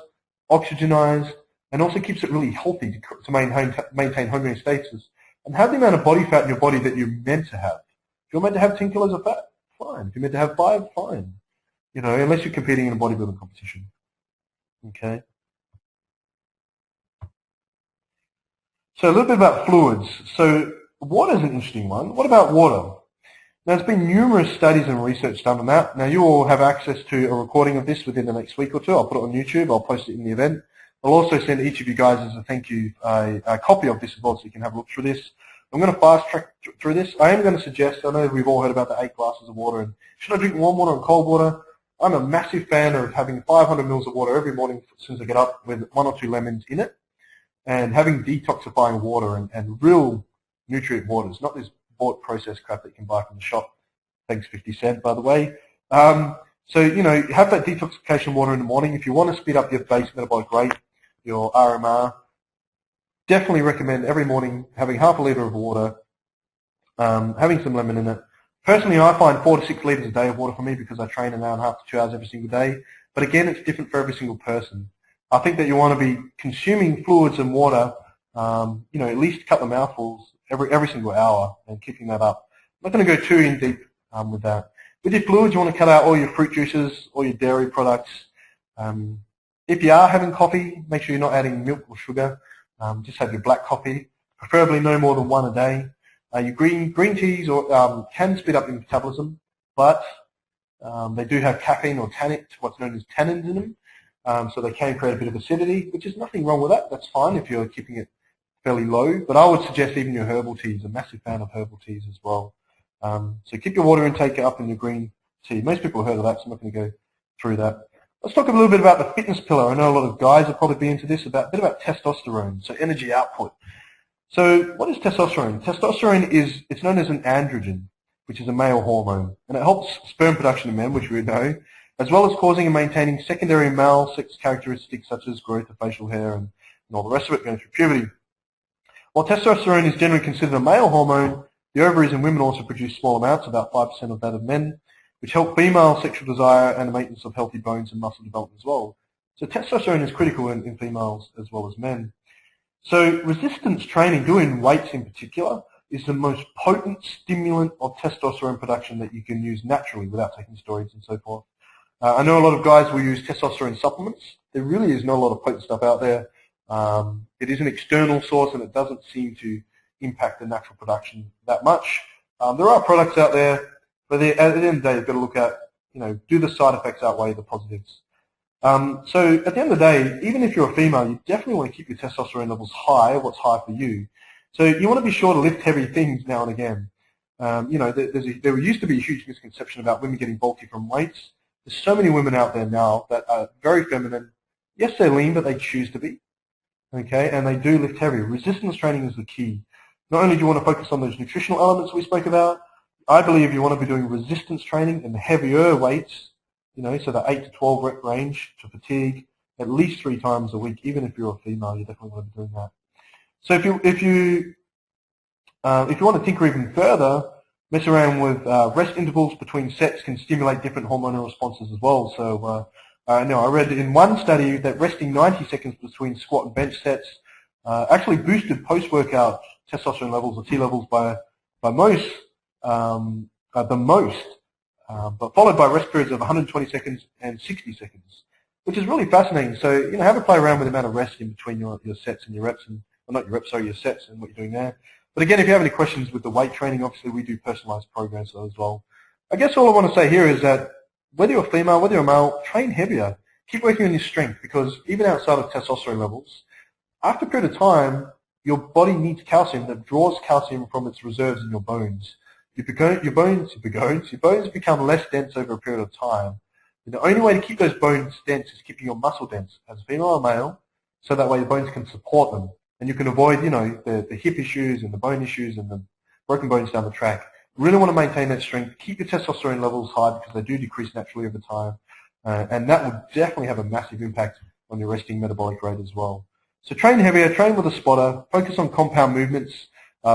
oxygenized, and also keeps it really healthy to maintain homeostasis and have the amount of body fat in your body that you're meant to have. If you're meant to have 10 kilos of fat, fine. If you're meant to have 5, fine. Unless you're competing in a bodybuilding competition. Okay. So a little bit about fluids. So water is an interesting one. What about water? Now, there's been numerous studies and research done on that. Now, you all have access to a recording of this within the next week or 2. I'll put it on YouTube. I'll post it in the event. I'll also send each of you guys as a thank you a copy of this as well so you can have a look through this. I'm going to fast track through this. I am going to suggest, I know we've all heard about the 8 glasses of water and should I drink warm water and cold water? I'm a massive fan of having 500 mils of water every morning as soon as I get up with 1 or 2 lemons in it and having detoxifying water and real nutrient waters, not this bought processed crap that you can buy from the shop. Thanks 50 cents, by the way. So, have that detoxification water in the morning. If you want to speed up your base metabolic rate, your RMR, definitely recommend every morning having half a litre of water, having some lemon in it. Personally, I find 4 to 6 litres a day of water for me because I train an hour and a half to 2 hours every single day. But again, it's different for every single person. I think that you want to be consuming fluids and water, at least a couple of mouthfuls every single hour and keeping that up. I'm not going to go too in deep with that. With your fluids, you want to cut out all your fruit juices, all your dairy products. If you are having coffee, make sure you're not adding milk or sugar. Just have your black coffee, preferably no more than 1 a day. Your green teas can speed up your metabolism, but they do have caffeine or what's known as tannins in them, so they can create a bit of acidity, which is nothing wrong with that. That's fine if you're keeping it fairly low, but I would suggest even your herbal teas. I'm a massive fan of herbal teas as well. So keep your water intake up in your green tea. Most people have heard of that, so I'm not going to go through that. Let's talk a little bit about the fitness pillar. I know a lot of guys will probably be into this, a bit about testosterone, so energy output. So what is testosterone? Testosterone it's known as an androgen, which is a male hormone, and it helps sperm production in men, which we know, as well as causing and maintaining secondary male sex characteristics such as growth of facial hair and all the rest of it going through puberty. While testosterone is generally considered a male hormone, the ovaries in women also produce small amounts, about 5% of that of men, which help female sexual desire and the maintenance of healthy bones and muscle development as well. So testosterone is critical in females as well as men. So resistance training, doing weights in particular, is the most potent stimulant of testosterone production that you can use naturally without taking steroids and so forth. I know a lot of guys will use testosterone supplements. There really is not a lot of potent stuff out there. It is an external source and it doesn't seem to impact the natural production that much. There are products out there, but at the end of the day, you've got to look at, do the side effects outweigh the positives? So at the end of the day, even if you're a female, you definitely want to keep your testosterone levels high, what's high for you. So you want to be sure to lift heavy things now and again. There used to be a huge misconception about women getting bulky from weights. There's so many women out there now that are very feminine. Yes, they're lean, but they choose to be. Okay, and they do lift heavy. Resistance training is the key. Not only do you want to focus on those nutritional elements we spoke about, I believe you want to be doing resistance training and heavier weights, so the 8 to 12 rep range to fatigue, at least 3 times a week. Even if you're a female, you definitely want to be doing that. So if you want to tinker even further, mess around with rest intervals between sets can stimulate different hormonal responses as well. So I read in one study that resting 90 seconds between squat and bench sets actually boosted post-workout testosterone levels or T levels by most, the most, but followed by rest periods of 120 seconds and 60 seconds, which is really fascinating. So, have a play around with the amount of rest in between your sets and your reps, and well, not your reps, sorry, your sets and what you're doing there. But again, if you have any questions with the weight training, obviously we do personalized programs as well. I guess all I want to say here is that whether you're a female, whether you're a male, train heavier. Keep working on your strength, because even outside of testosterone levels, after a period of time, your body needs calcium that draws calcium from its reserves in your bones. Your bones become less dense over a period of time. And the only way to keep those bones dense is keeping your muscle dense as a female or male, so that way your bones can support them. And you can avoid, the hip issues and the bone issues and the broken bones down the track. You really want to maintain that strength. Keep your testosterone levels high, because they do decrease naturally over time. And that will definitely have a massive impact on your resting metabolic rate as well. So train heavier, train with a spotter, focus on compound movements,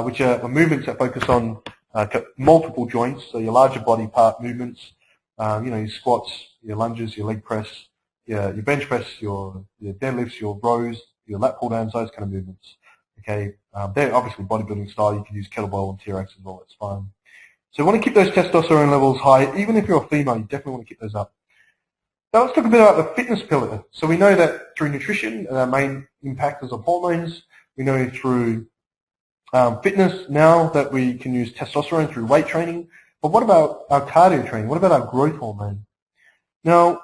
which are movements that focus on multiple joints, so your larger body part movements, your squats, your lunges, your leg press, your bench press, your deadlifts, your rows, your lat pull downs, those kind of movements. Okay, they're obviously bodybuilding style. You can use kettlebell and TRX as well. That's fine. So you want to keep those testosterone levels high. Even if you're a female, you definitely want to keep those up. Now let's talk a bit about the fitness pillar. So we know that through nutrition, our main impactors of hormones. We know through fitness now that we can use testosterone through weight training. But what about our cardio training? What about our growth hormone? Now,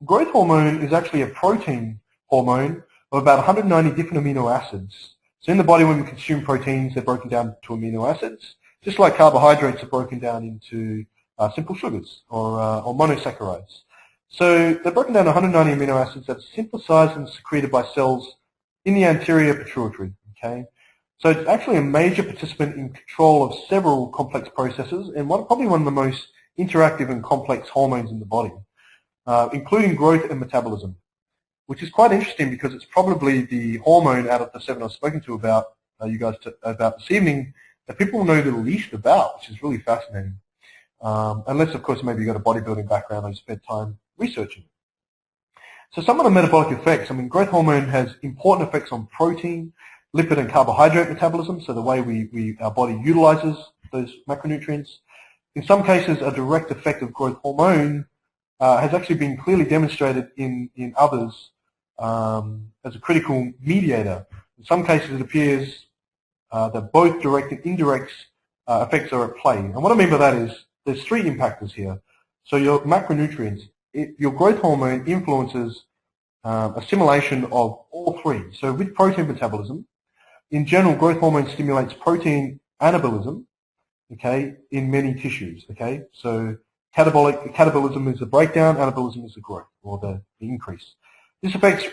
growth hormone is actually a protein hormone of about 190 different amino acids. So in the body, when we consume proteins, they're broken down to amino acids, just like carbohydrates are broken down into simple sugars or monosaccharides. So they're broken down to 190 amino acids that are synthesized and secreted by cells in the anterior pituitary. Okay, so it's actually a major participant in control of several complex processes, and probably one of the most interactive and complex hormones in the body, including growth and metabolism, which is quite interesting because it's probably the hormone out of the 7 I've spoken to about about this evening that people know the least about, which is really fascinating. Unless, of course, maybe you've got a bodybuilding background or you spent time researching. So some of the metabolic effects, growth hormone has important effects on protein, lipid and carbohydrate metabolism, so the way our body utilizes those macronutrients. In some cases, a direct effect of growth hormone has actually been clearly demonstrated in others as a critical mediator. In some cases, it appears that both direct and indirect effects are at play. And what I mean by that is there's 3 impactors here. So your macronutrients, your growth hormone influences assimilation of all 3. So with protein metabolism, in general, growth hormone stimulates protein anabolism, okay, in many tissues, okay? So catabolism is the breakdown, anabolism is the growth, or the increase. This affects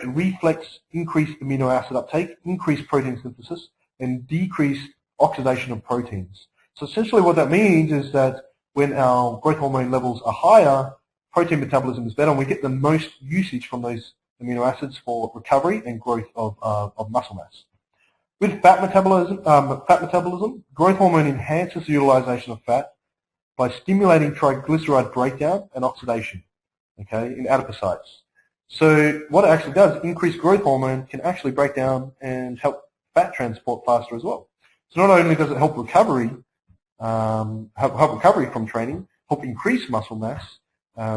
reflex increased amino acid uptake, increased protein synthesis, and decreased oxidation of proteins. So essentially what that means is that when our growth hormone levels are higher, protein metabolism is better, and we get the most usage from those amino acids for recovery and growth of muscle mass. With fat metabolism, growth hormone enhances the utilization of fat by stimulating triglyceride breakdown and oxidation, okay, in adipocytes. So what it actually does, increased growth hormone can actually break down and help fat transport faster as well. So not only does it help recovery, from training, help increase muscle mass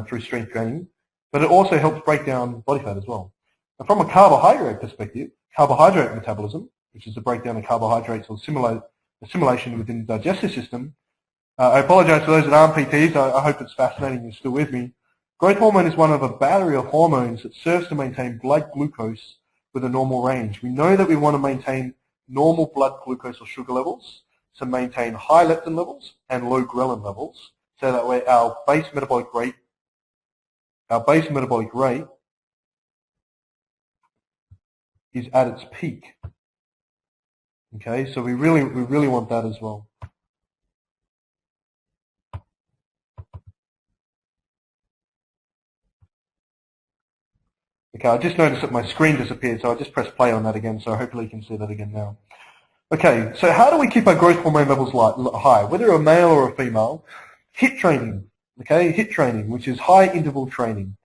through strength training, but it also helps break down body fat as well. And from a carbohydrate perspective, carbohydrate metabolism, which is the breakdown of carbohydrates or assimilation within the digestive system. I apologize to those that aren't PTs. I hope it's fascinating you're still with me. Growth hormone is one of a battery of hormones that serves to maintain blood glucose with a normal range. We know that we want to maintain normal blood glucose or sugar levels, to maintain high leptin levels and low ghrelin levels, so that way our base metabolic rate is at its peak. Okay, so we really want that as well. Okay, I just noticed that my screen disappeared, so I just pressed play on that again, so hopefully you can see that again now. Okay, so how do we keep our growth hormone levels high? Whether you're a male or a female, HIIT training, okay, HIIT training, which is high interval training.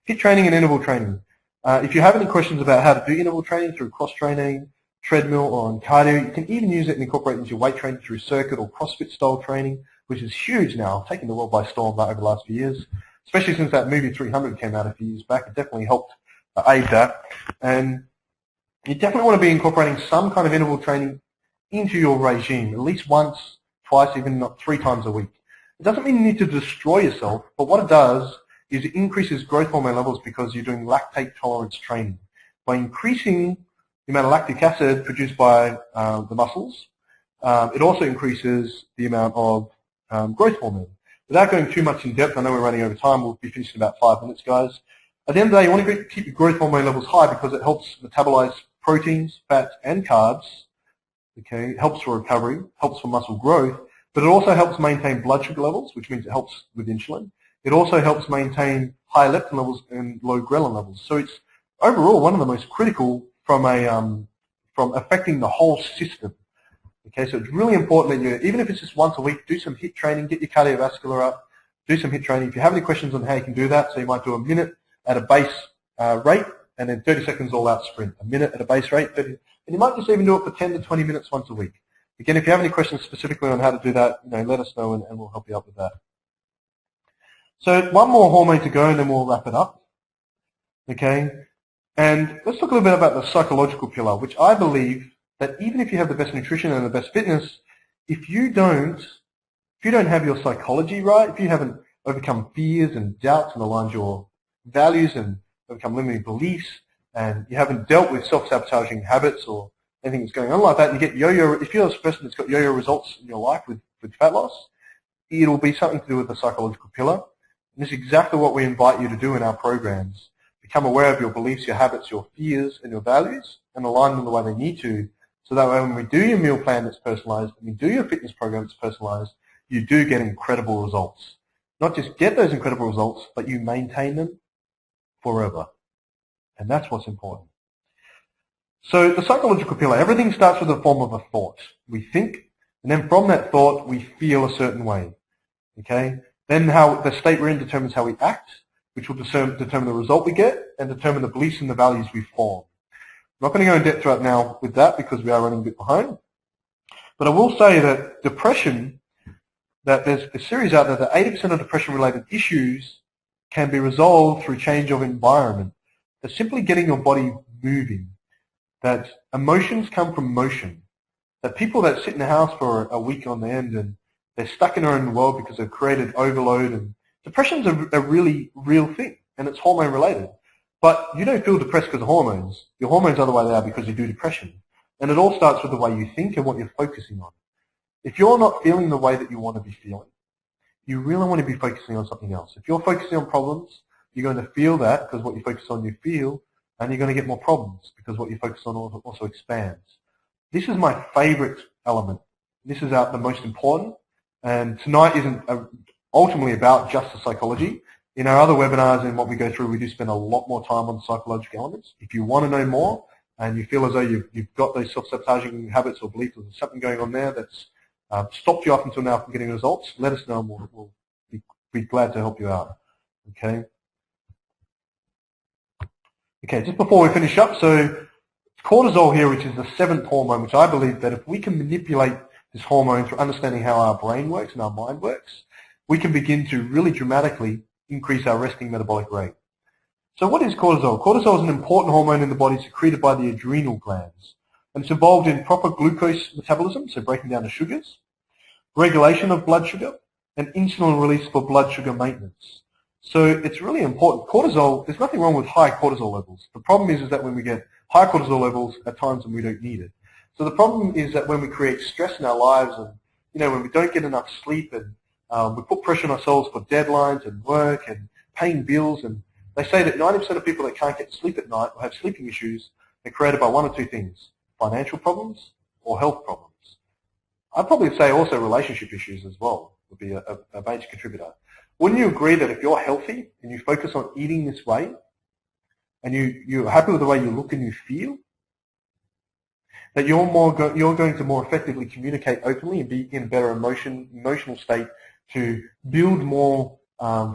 HIIT training and interval training. If you have any questions about how to do interval training through cross-training, treadmill, or on cardio, you can even use it and incorporate it into your weight training through circuit or CrossFit-style training, which is huge now, taking the world by storm over the last few years, especially since that movie 300 came out a few years back. It definitely helped aid that. And you definitely want to be incorporating some kind of interval training into your regime, at least once, twice, even not 3 times a week. It doesn't mean you need to destroy yourself, but what it does is it increases growth hormone levels because you're doing lactate tolerance training. By increasing the amount of lactic acid produced by the muscles, it also increases the amount of growth hormone. Without going too much in depth, I know we're running over time, we'll be finished in about 5 minutes, guys. At the end of the day, you want to keep your growth hormone levels high because it helps metabolize proteins, fats, and carbs. Okay, it helps for recovery, helps for muscle growth, but it also helps maintain blood sugar levels, which means it helps with insulin. It also helps maintain high leptin levels and low ghrelin levels. So it's overall one of the most critical from affecting the whole system. Okay, so it's really important that even if it's just once a week, do some HIIT training, get your cardiovascular up, do some HIIT training. If you have any questions on how you can do that, so you might do a minute at a base rate and then 30 seconds all-out sprint. A minute at a base rate, 30, and you might just even do it for 10 to 20 minutes once a week. Again, if you have any questions specifically on how to do that, let us know and we'll help you out with that. So one more hormone to go and then we'll wrap it up. Okay, and let's talk a little bit about the psychological pillar, which I believe that even if you have the best nutrition and the best fitness, if you don't have your psychology right, if you haven't overcome fears and doubts and aligned your values and overcome limiting beliefs, and you haven't dealt with self-sabotaging habits or anything that's going on like that, and you get yo-yo, if you're this person that's got yo-yo results in your life with fat loss, it'll be something to do with the psychological pillar. And this is exactly what we invite you to do in our programs. Become aware of your beliefs, your habits, your fears, and your values, and align them the way they need to, so that way when we do your meal plan that's personalized, and we do your fitness program that's personalized, you do get incredible results. Not just get those incredible results, but you maintain them forever. And that's what's important. So the psychological pillar, everything starts with a form of a thought. We think, and then from that thought, we feel a certain way. Okay? Then how the state we're in determines how we act, which will determine the result we get, and determine the beliefs and the values we form. I'm not going to go in depth right now with that because we are running a bit behind. But I will say that depression, that there's a series out there that 80% of depression-related issues can be resolved through change of environment. That simply getting your body moving. That emotions come from motion. That people that sit in the house for a week on end and they're stuck in their own world because they've created overload. And depression's a really real thing, and it's hormone related. But you don't feel depressed because of hormones. Your hormones are the way they are because you do depression. And it all starts with the way you think and what you're focusing on. If you're not feeling the way that you want to be feeling, you really want to be focusing on something else. If you're focusing on problems, you're going to feel that because what you focus on you feel, and you're going to get more problems because what you focus on also expands. This is my favorite element. This is the most important, and tonight isn't ultimately about just the psychology. In our other webinars and what we go through, we do spend a lot more time on psychological elements. If you want to know more and you feel as though you've got those self-sabotaging habits or beliefs or there's something going on there that's stopped you up until now from getting results, let us know and we'll be glad to help you out. Okay? Okay, just before we finish up, so cortisol here, which is the 7th hormone, which I believe that if we can manipulate this hormone through understanding how our brain works and our mind works, we can begin to really dramatically increase our resting metabolic rate. So what is cortisol? Cortisol is an important hormone in the body secreted by the adrenal glands. And it's involved in proper glucose metabolism, so breaking down the sugars, regulation of blood sugar, and insulin release for blood sugar maintenance. So it's really important. Cortisol, there's nothing wrong with high cortisol levels. The problem is that when we get high cortisol levels at times when we don't need it. So the problem is that when we create stress in our lives and, when we don't get enough sleep and we put pressure on ourselves for deadlines and work and paying bills, and they say that 90% of people that can't get sleep at night or have sleeping issues are created by one or two things, financial problems or health problems. I'd probably say also relationship issues as well would be a major contributor. Wouldn't you agree that if you're healthy and you focus on eating this way, and you're happy with the way you look and you feel, that you're going to more effectively communicate openly and be in a better emotional state to build more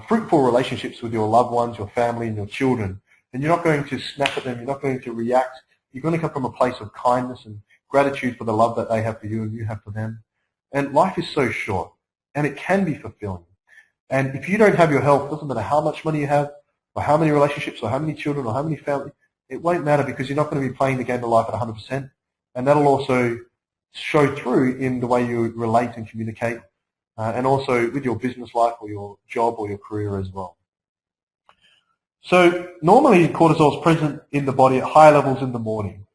fruitful relationships with your loved ones, your family, and your children. And you're not going to snap at them. You're not going to react. You're going to come from a place of kindness and gratitude for the love that they have for you and you have for them. And life is so short, and it can be fulfilling. And if you don't have your health, it doesn't matter how much money you have, or how many relationships, or how many children, or how many family, it won't matter, because you're not going to be playing the game of life at 100%. And that'll also show through in the way you relate and communicate, and also with your business life or your job or your career as well. So normally cortisol is present in the body at high levels in the morning,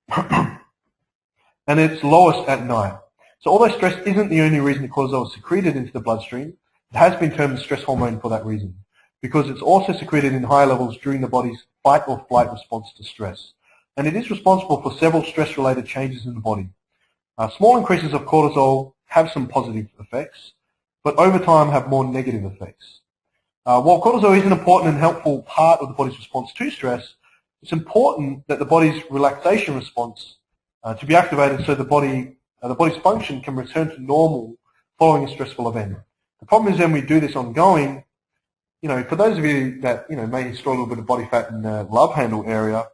and it's lowest at night. So although stress isn't the only reason that cortisol is secreted into the bloodstream, it has been termed the stress hormone for that reason, because it's also secreted in high levels during the body's fight or flight response to stress. And it is responsible for several stress-related changes in the body. Small increases of cortisol have some positive effects, but over time have more negative effects. While cortisol is an important and helpful part of the body's response to stress, it's important that the body's relaxation response to be activated so the body's function can return to normal following a stressful event. The problem is when we do this ongoing, for those of you that may store a little bit of body fat in the love handle area,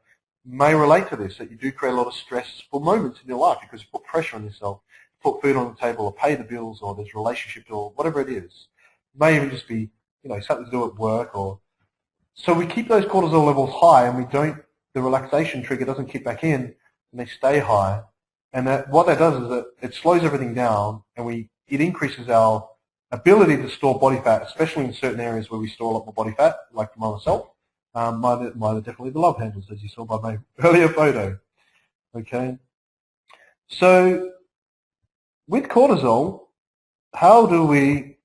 may relate to this, that you do create a lot of stressful moments in your life because you put pressure on yourself, put food on the table, or pay the bills, or there's relationships, or whatever it is. It may even just be something to do at work, so we keep those cortisol levels high, and the relaxation trigger doesn't kick back in, and they stay high. And what that does is that it slows everything down, and it increases our ability to store body fat, especially in certain areas where we store a lot more body fat, like for myself. Mine are definitely the love handles, as you saw by my earlier photo. Okay. So with cortisol, how do we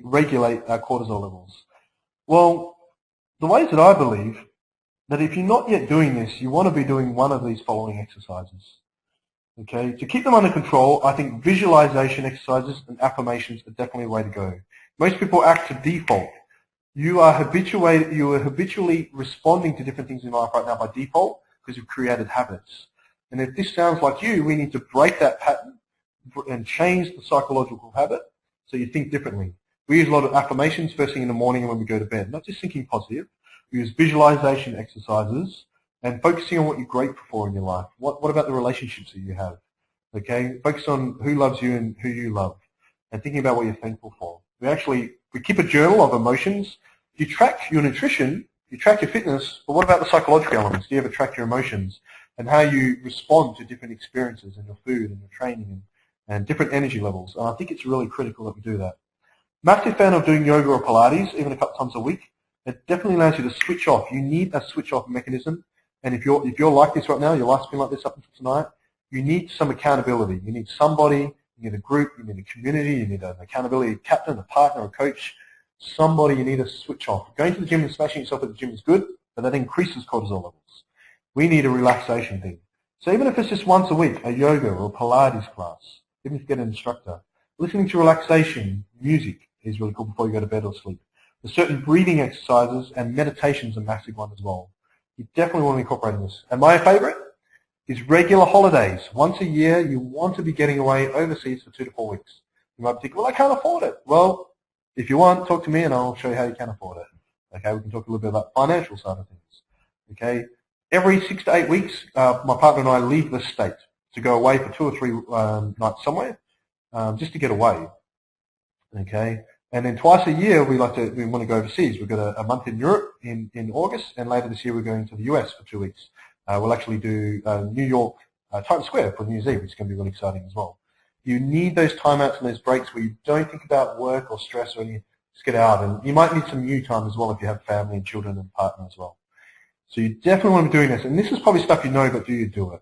regulate our cortisol levels? Well, the ways that I believe that if you're not yet doing this, you want to be doing one of these following exercises. Okay. To keep them under control, I think visualization exercises and affirmations are definitely a way to go. Most people act to default. You are habitually responding to different things in life right now by default because you've created habits. And if this sounds like you, we need to break that pattern and change the psychological habit so you think differently. We use a lot of affirmations first thing in the morning and when we go to bed, not just thinking positive. We use visualization exercises and focusing on what you're grateful for in your life. What about the relationships that you have? Okay, focus on who loves you and who you love, and thinking about what you're thankful for. We keep a journal of emotions. You track your nutrition, you track your fitness, but what about the psychological elements? Do you ever track your emotions and how you respond to different experiences and your food and your training and different energy levels? And I think it's really critical that we do that. Massive fan of doing yoga or Pilates, even a couple times a week. It definitely allows you to switch off. You need a switch off mechanism. And if you're like this right now, your life's been like this up until tonight, you need some accountability. You need somebody, you need a group, you need a community, you need an accountability captain, a partner, a coach, somebody you need to switch off. Going to the gym and smashing yourself at the gym is good, but that increases cortisol levels. We need a relaxation thing. So even if it's just once a week, a yoga or a Pilates class, even if you get an instructor, listening to relaxation music is really cool before you go to bed or sleep. There's certain breathing exercises, and meditation's a massive one as well. You definitely want to incorporate in this. And my favorite is regular holidays. Once a year, you want to be getting away overseas for 2 to 4 weeks. You might think, well, I can't afford it. Well, if you want, talk to me and I'll show you how you can afford it. Okay, we can talk a little bit about the financial side of things. Okay, every 6 to 8 weeks, my partner and I leave the state to go away for 2 or 3 nights somewhere, just to get away. Okay, and then twice a year we want to go overseas. We've got a month in Europe in August, and later this year we're going to the US for 2 weeks. We'll actually do New York, Times Square for New Year's Eve, which is going to be really exciting as well. You need those timeouts and those breaks where you don't think about work or stress or anything. Just get out, and you might need some you time as well if you have family and children and partner as well. So you definitely want to be doing this, and this is probably stuff you know, but do you do it?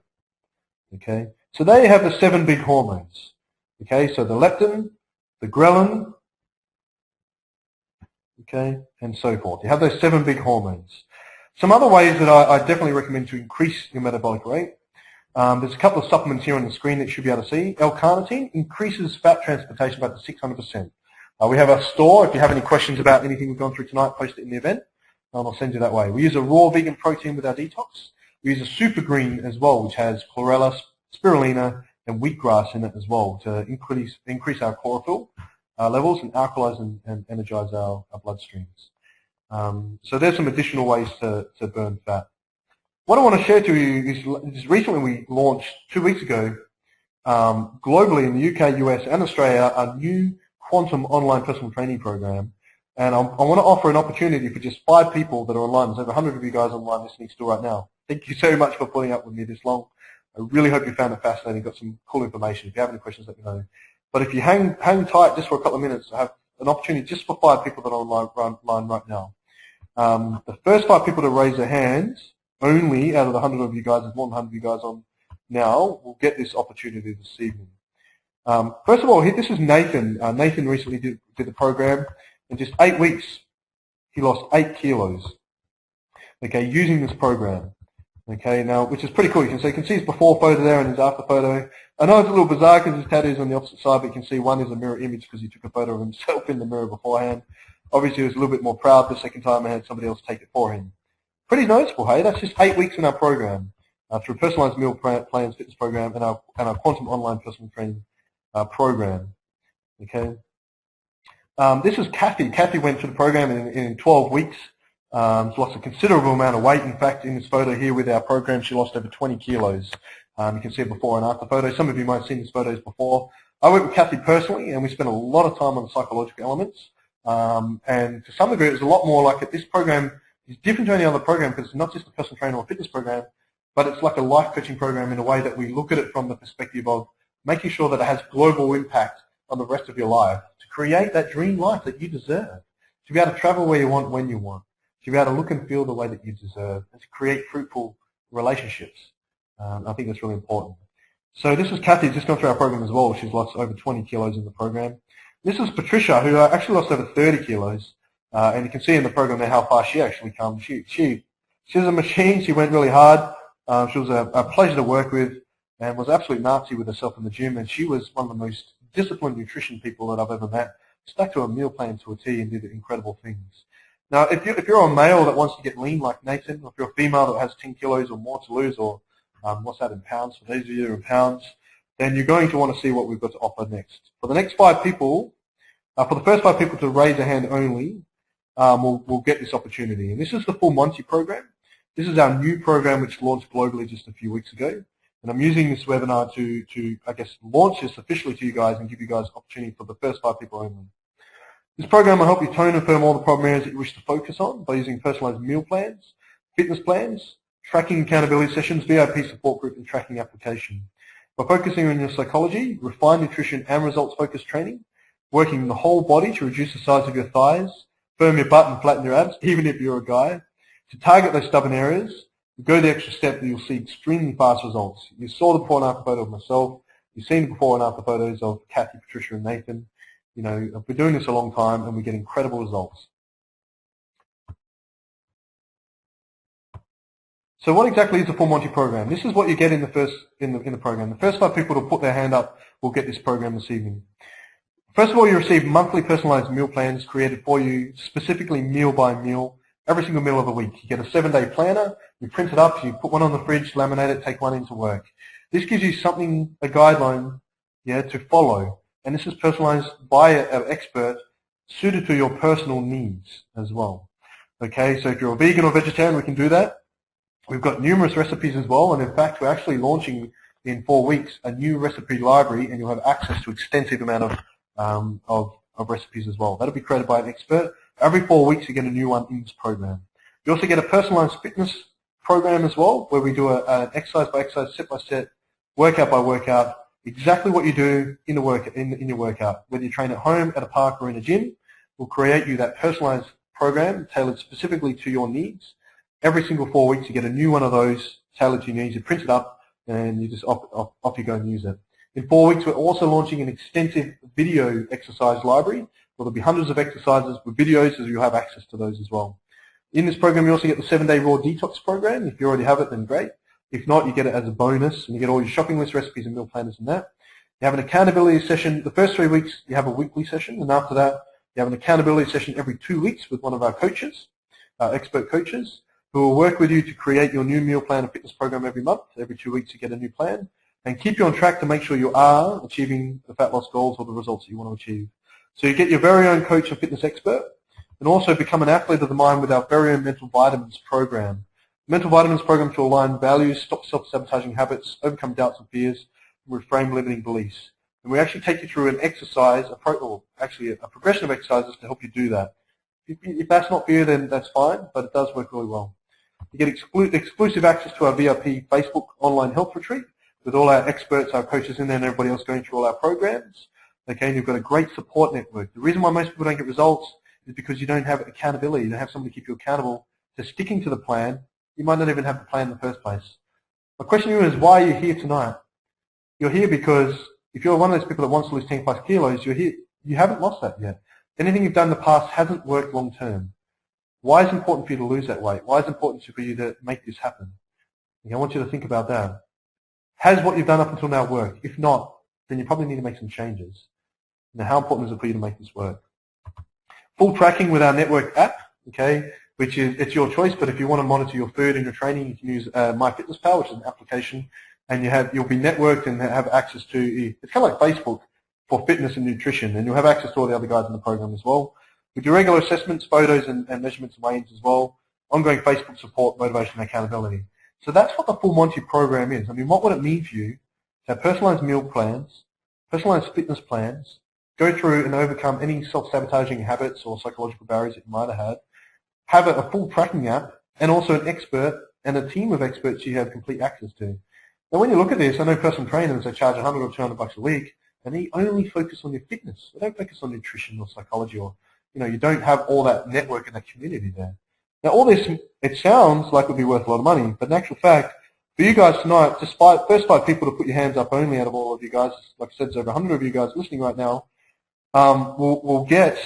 Okay. So there you have the 7 big hormones. Okay. So the leptin, the ghrelin, okay, and so forth. You have those 7 big hormones. Some other ways that I definitely recommend to increase your metabolic rate. There's a couple of supplements here on the screen that you should be able to see. L-carnitine increases fat transportation by up to 600%. We have a store. If you have any questions about anything we've gone through tonight, post it in the event. and I'll send you that way. We use a raw vegan protein with our detox. We use a super green as well, which has chlorella, spirulina, and wheatgrass in it as well to increase our chlorophyll levels and alkalize and energize our bloodstreams. So there's some additional ways to burn fat. What I want to share to you is recently we launched 2 weeks ago globally in the UK, US, and Australia a new quantum online personal training program. And I want to offer an opportunity for just 5 people that are online. There's over 100 of you guys online listening still right now. Thank you so much for putting up with me this long. I really hope you found it fascinating, got some cool information. If you have any questions, let me know. But if you hang tight just for a couple of minutes, I have an opportunity just for 5 people that are online right now. The first 5 people to raise their hands, only out of the 100 of you guys, there's more than 100 of you guys on now, will get this opportunity this evening. First of all, this is Nathan. Nathan recently did the program. In just 8 weeks, he lost 8 kilos, okay, using this program. Okay, now, which is pretty cool. You can see his before photo there and his after photo. I know it's a little bizarre because his tattoo is on the opposite side, but you can see one is a mirror image because he took a photo of himself in the mirror beforehand. Obviously, he was a little bit more proud the second time and had somebody else take it for him. Pretty noticeable, hey? That's just 8 weeks in our program through personalized meal plans, fitness program, and our quantum online personal training program. Okay. This is Kathy. Kathy went through the program in 12 weeks. She lost a considerable amount of weight. In fact, in this photo here with our program, she lost over 20 kilos. You can see a before and after photo. Some of you might have seen these photos before. I worked with Kathy personally, and we spent a lot of time on the psychological elements. And to some degree, it was a lot more like it. This program is different to any other program because it's not just a personal trainer or fitness program, but it's like a life coaching program in a way that we look at it from the perspective of making sure that it has global impact on the rest of your life to create that dream life that you deserve, to be able to travel where you want, when you want, to be able to look and feel the way that you deserve, and to create fruitful relationships. I think that's really important. So this is Kathy, just gone through our program as well. She's lost over 20 kilos in the program. This is Patricia, who actually lost over 30 kilos. And you can see in the program there how far she actually comes. She's a machine. She went really hard. She was a pleasure to work with and was absolute Nazi with herself in the gym. And she was one of the most disciplined nutrition people that I've ever met. Stuck to a meal plan to a T and did incredible things. Now, if you're a male that wants to get lean like Nathan, or if you're a female that has 10 kilos or more to lose, or what's that in pounds, for those of you who are in pounds, then you're going to want to see what we've got to offer next. For the next 5 people, for the first 5 people to raise a hand only, we'll get this opportunity. And this is the Full Monty program. This is our new program which launched globally just a few weeks ago. And I'm using this webinar to I guess, launch this officially to you guys and give you guys opportunity for the first 5 people only. This program will help you tone and firm all the problem areas that you wish to focus on by using personalized meal plans, fitness plans, tracking accountability sessions, VIP support group, and tracking application. By focusing on your psychology, refined nutrition, and results-focused training, working the whole body to reduce the size of your thighs, firm your butt and flatten your abs, even if you're a guy, to target those stubborn areas, go the extra step and you'll see extremely fast results. You saw the before and after photo of myself. You've seen the before and after photos of Kathy, Patricia, and Nathan. You know, we're doing this a long time and we get incredible results. So what exactly is the Full Monty program? This is what you get in the program. The first 5 people to put their hand up will get this program this evening. First of all, you receive monthly personalized meal plans created for you, specifically meal by meal, every single meal of the week. You get a 7-day planner, you print it up, you put one on the fridge, laminate it, take one into work. This gives you something, a guideline, to follow. And this is personalized by an expert suited to your personal needs as well. Okay, so if you're a vegan or vegetarian, we can do that. We've got numerous recipes as well, and in fact, we're actually launching in 4 weeks a new recipe library, and you'll have access to extensive amount of recipes as well. That'll be created by an expert. Every 4 weeks, you get a new one in this program. You also get a personalized fitness program as well, where we do an exercise by exercise, step by step, workout by workout, exactly what you do in your workout. Whether you train at home, at a park, or in a gym, we'll create you that personalized program tailored specifically to your needs. Every single 4 weeks, you get a new one of those tailored to your needs. You print it up, and you just off you go and use it. In 4 weeks, we're also launching an extensive video exercise library, where there'll be hundreds of exercises with videos, so you'll have access to those as well. In this program, you also get the 7-day raw detox program. If you already have it, then great. If not, you get it as a bonus, and you get all your shopping list, recipes, and meal planners and that. You have an accountability session. The first 3 weeks, you have a weekly session, and after that, you have an accountability session every 2 weeks with one of our coaches. expert coaches who will work with you to create your new meal plan and fitness program every month. Every 2 weeks you get a new plan and keep you on track to make sure you are achieving the fat loss goals or the results that you want to achieve. So you get your very own coach and fitness expert and also become an athlete of the mind with our very own mental vitamins program. Mental vitamins program to align values, stop self-sabotaging habits, overcome doubts and fears, and reframe limiting beliefs. And we actually take you through an exercise, a progression of exercises to help you do that. If that's not for you, then that's fine, but it does work really well. You get exclusive access to our VIP Facebook online health retreat with all our experts, our coaches in there, and everybody else going through all our programs. Okay, and you've got a great support network. The reason why most people don't get results is because you don't have accountability. You don't have somebody to keep you accountable to sticking to the plan. You might not even have the plan in the first place. My question to you is, why are you here tonight? You're here because if you're one of those people that wants to lose 10 plus kilos, you're here. You haven't lost that yet. Anything you've done in the past hasn't worked long term. Why is it important for you to lose that weight? Why is it important for you to make this happen? Okay, I want you to think about that. Has what you've done up until now worked? If not, then you probably need to make some changes. Now, how important is it for you to make this work? Full tracking with our network app, okay, which is, it's your choice, but if you want to monitor your food and your training, you can use MyFitnessPal, which is an application, and you'll be networked and have access to, it's kind of like Facebook for fitness and nutrition, and you'll have access to all the other guys in the program as well. We do regular assessments, photos and measurements and weigh-ins as well, ongoing Facebook support, motivation and accountability. So that's what the Full Monty program is. I mean, what would it mean for you to have personalized meal plans, personalized fitness plans, go through and overcome any self-sabotaging habits or psychological barriers that you might have a full tracking app, and also an expert and a team of experts you have complete access to. Now, when you look at this, I know personal trainers, they charge 100 or 200 bucks a week, and they only focus on your fitness. They don't focus on nutrition or psychology, or you don't have all that network and that community there. Now, all this, it sounds like it would be worth a lot of money, but in actual fact, for you guys tonight, despite first 5 people to put your hands up only out of all of you guys, like I said, there's over 100 of you guys listening right now, we'll get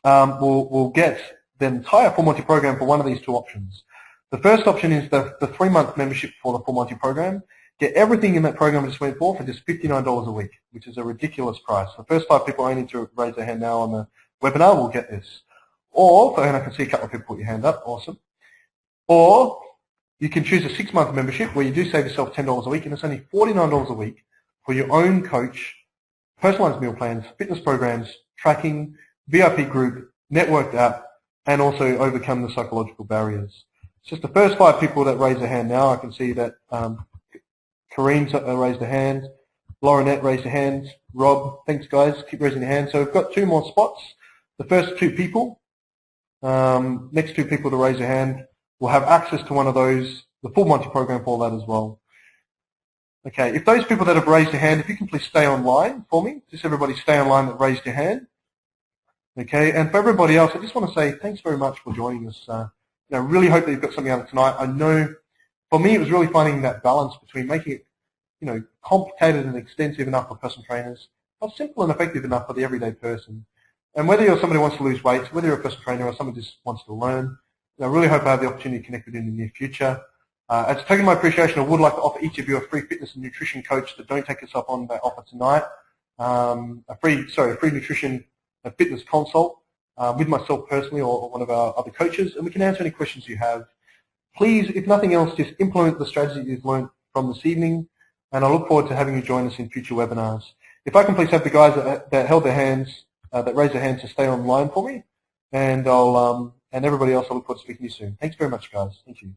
the entire Full Monty program for one of these 2 options. The first option is the 3-month membership for the Full Monty program. Get everything in that program I just went for just $59 a week, which is a ridiculous price. The first 5 people only need to raise their hand now on the webinar will get this. Or, and I can see a couple of people put your hand up, awesome. Or you can choose a 6-month membership where you do save yourself $10 a week, and it's only $49 a week for your own coach, personalized meal plans, fitness programs, tracking, VIP group, networked app, and also overcome the psychological barriers. It's just the first 5 people that raise their hand now. I can see that Kareem's raised a hand, Laurenette raised a hand, Rob, thanks guys, keep raising your hand. So we've got 2 more spots. The first 2 people, next 2 people to raise their hand will have access to one of those, the Full Monty program for that as well. Okay, if those people that have raised their hand, if you can please stay online for me, just everybody stay online that raised your hand. Okay, and for everybody else, I just want to say thanks very much for joining us. I really hope that you've got something out of tonight. I know, for me, it was really finding that balance between making it, complicated and extensive enough for personal trainers, but simple and effective enough for the everyday person. And whether you're somebody who wants to lose weight, whether you're a personal trainer or someone who just wants to learn, I really hope I have the opportunity to connect with you in the near future. As a token of my appreciation, I would like to offer each of you a free fitness and nutrition coach, so don't take us up on that offer tonight. A free nutrition and fitness consult with myself personally or one of our other coaches, and we can answer any questions you have. Please, if nothing else, just implement the strategy you've learned from this evening, and I look forward to having you join us in future webinars. If I can please have the guys that held their hands, that raised their hands to stay online for me, and and everybody else, I look forward to speaking to you soon. Thanks very much, guys. Thank you.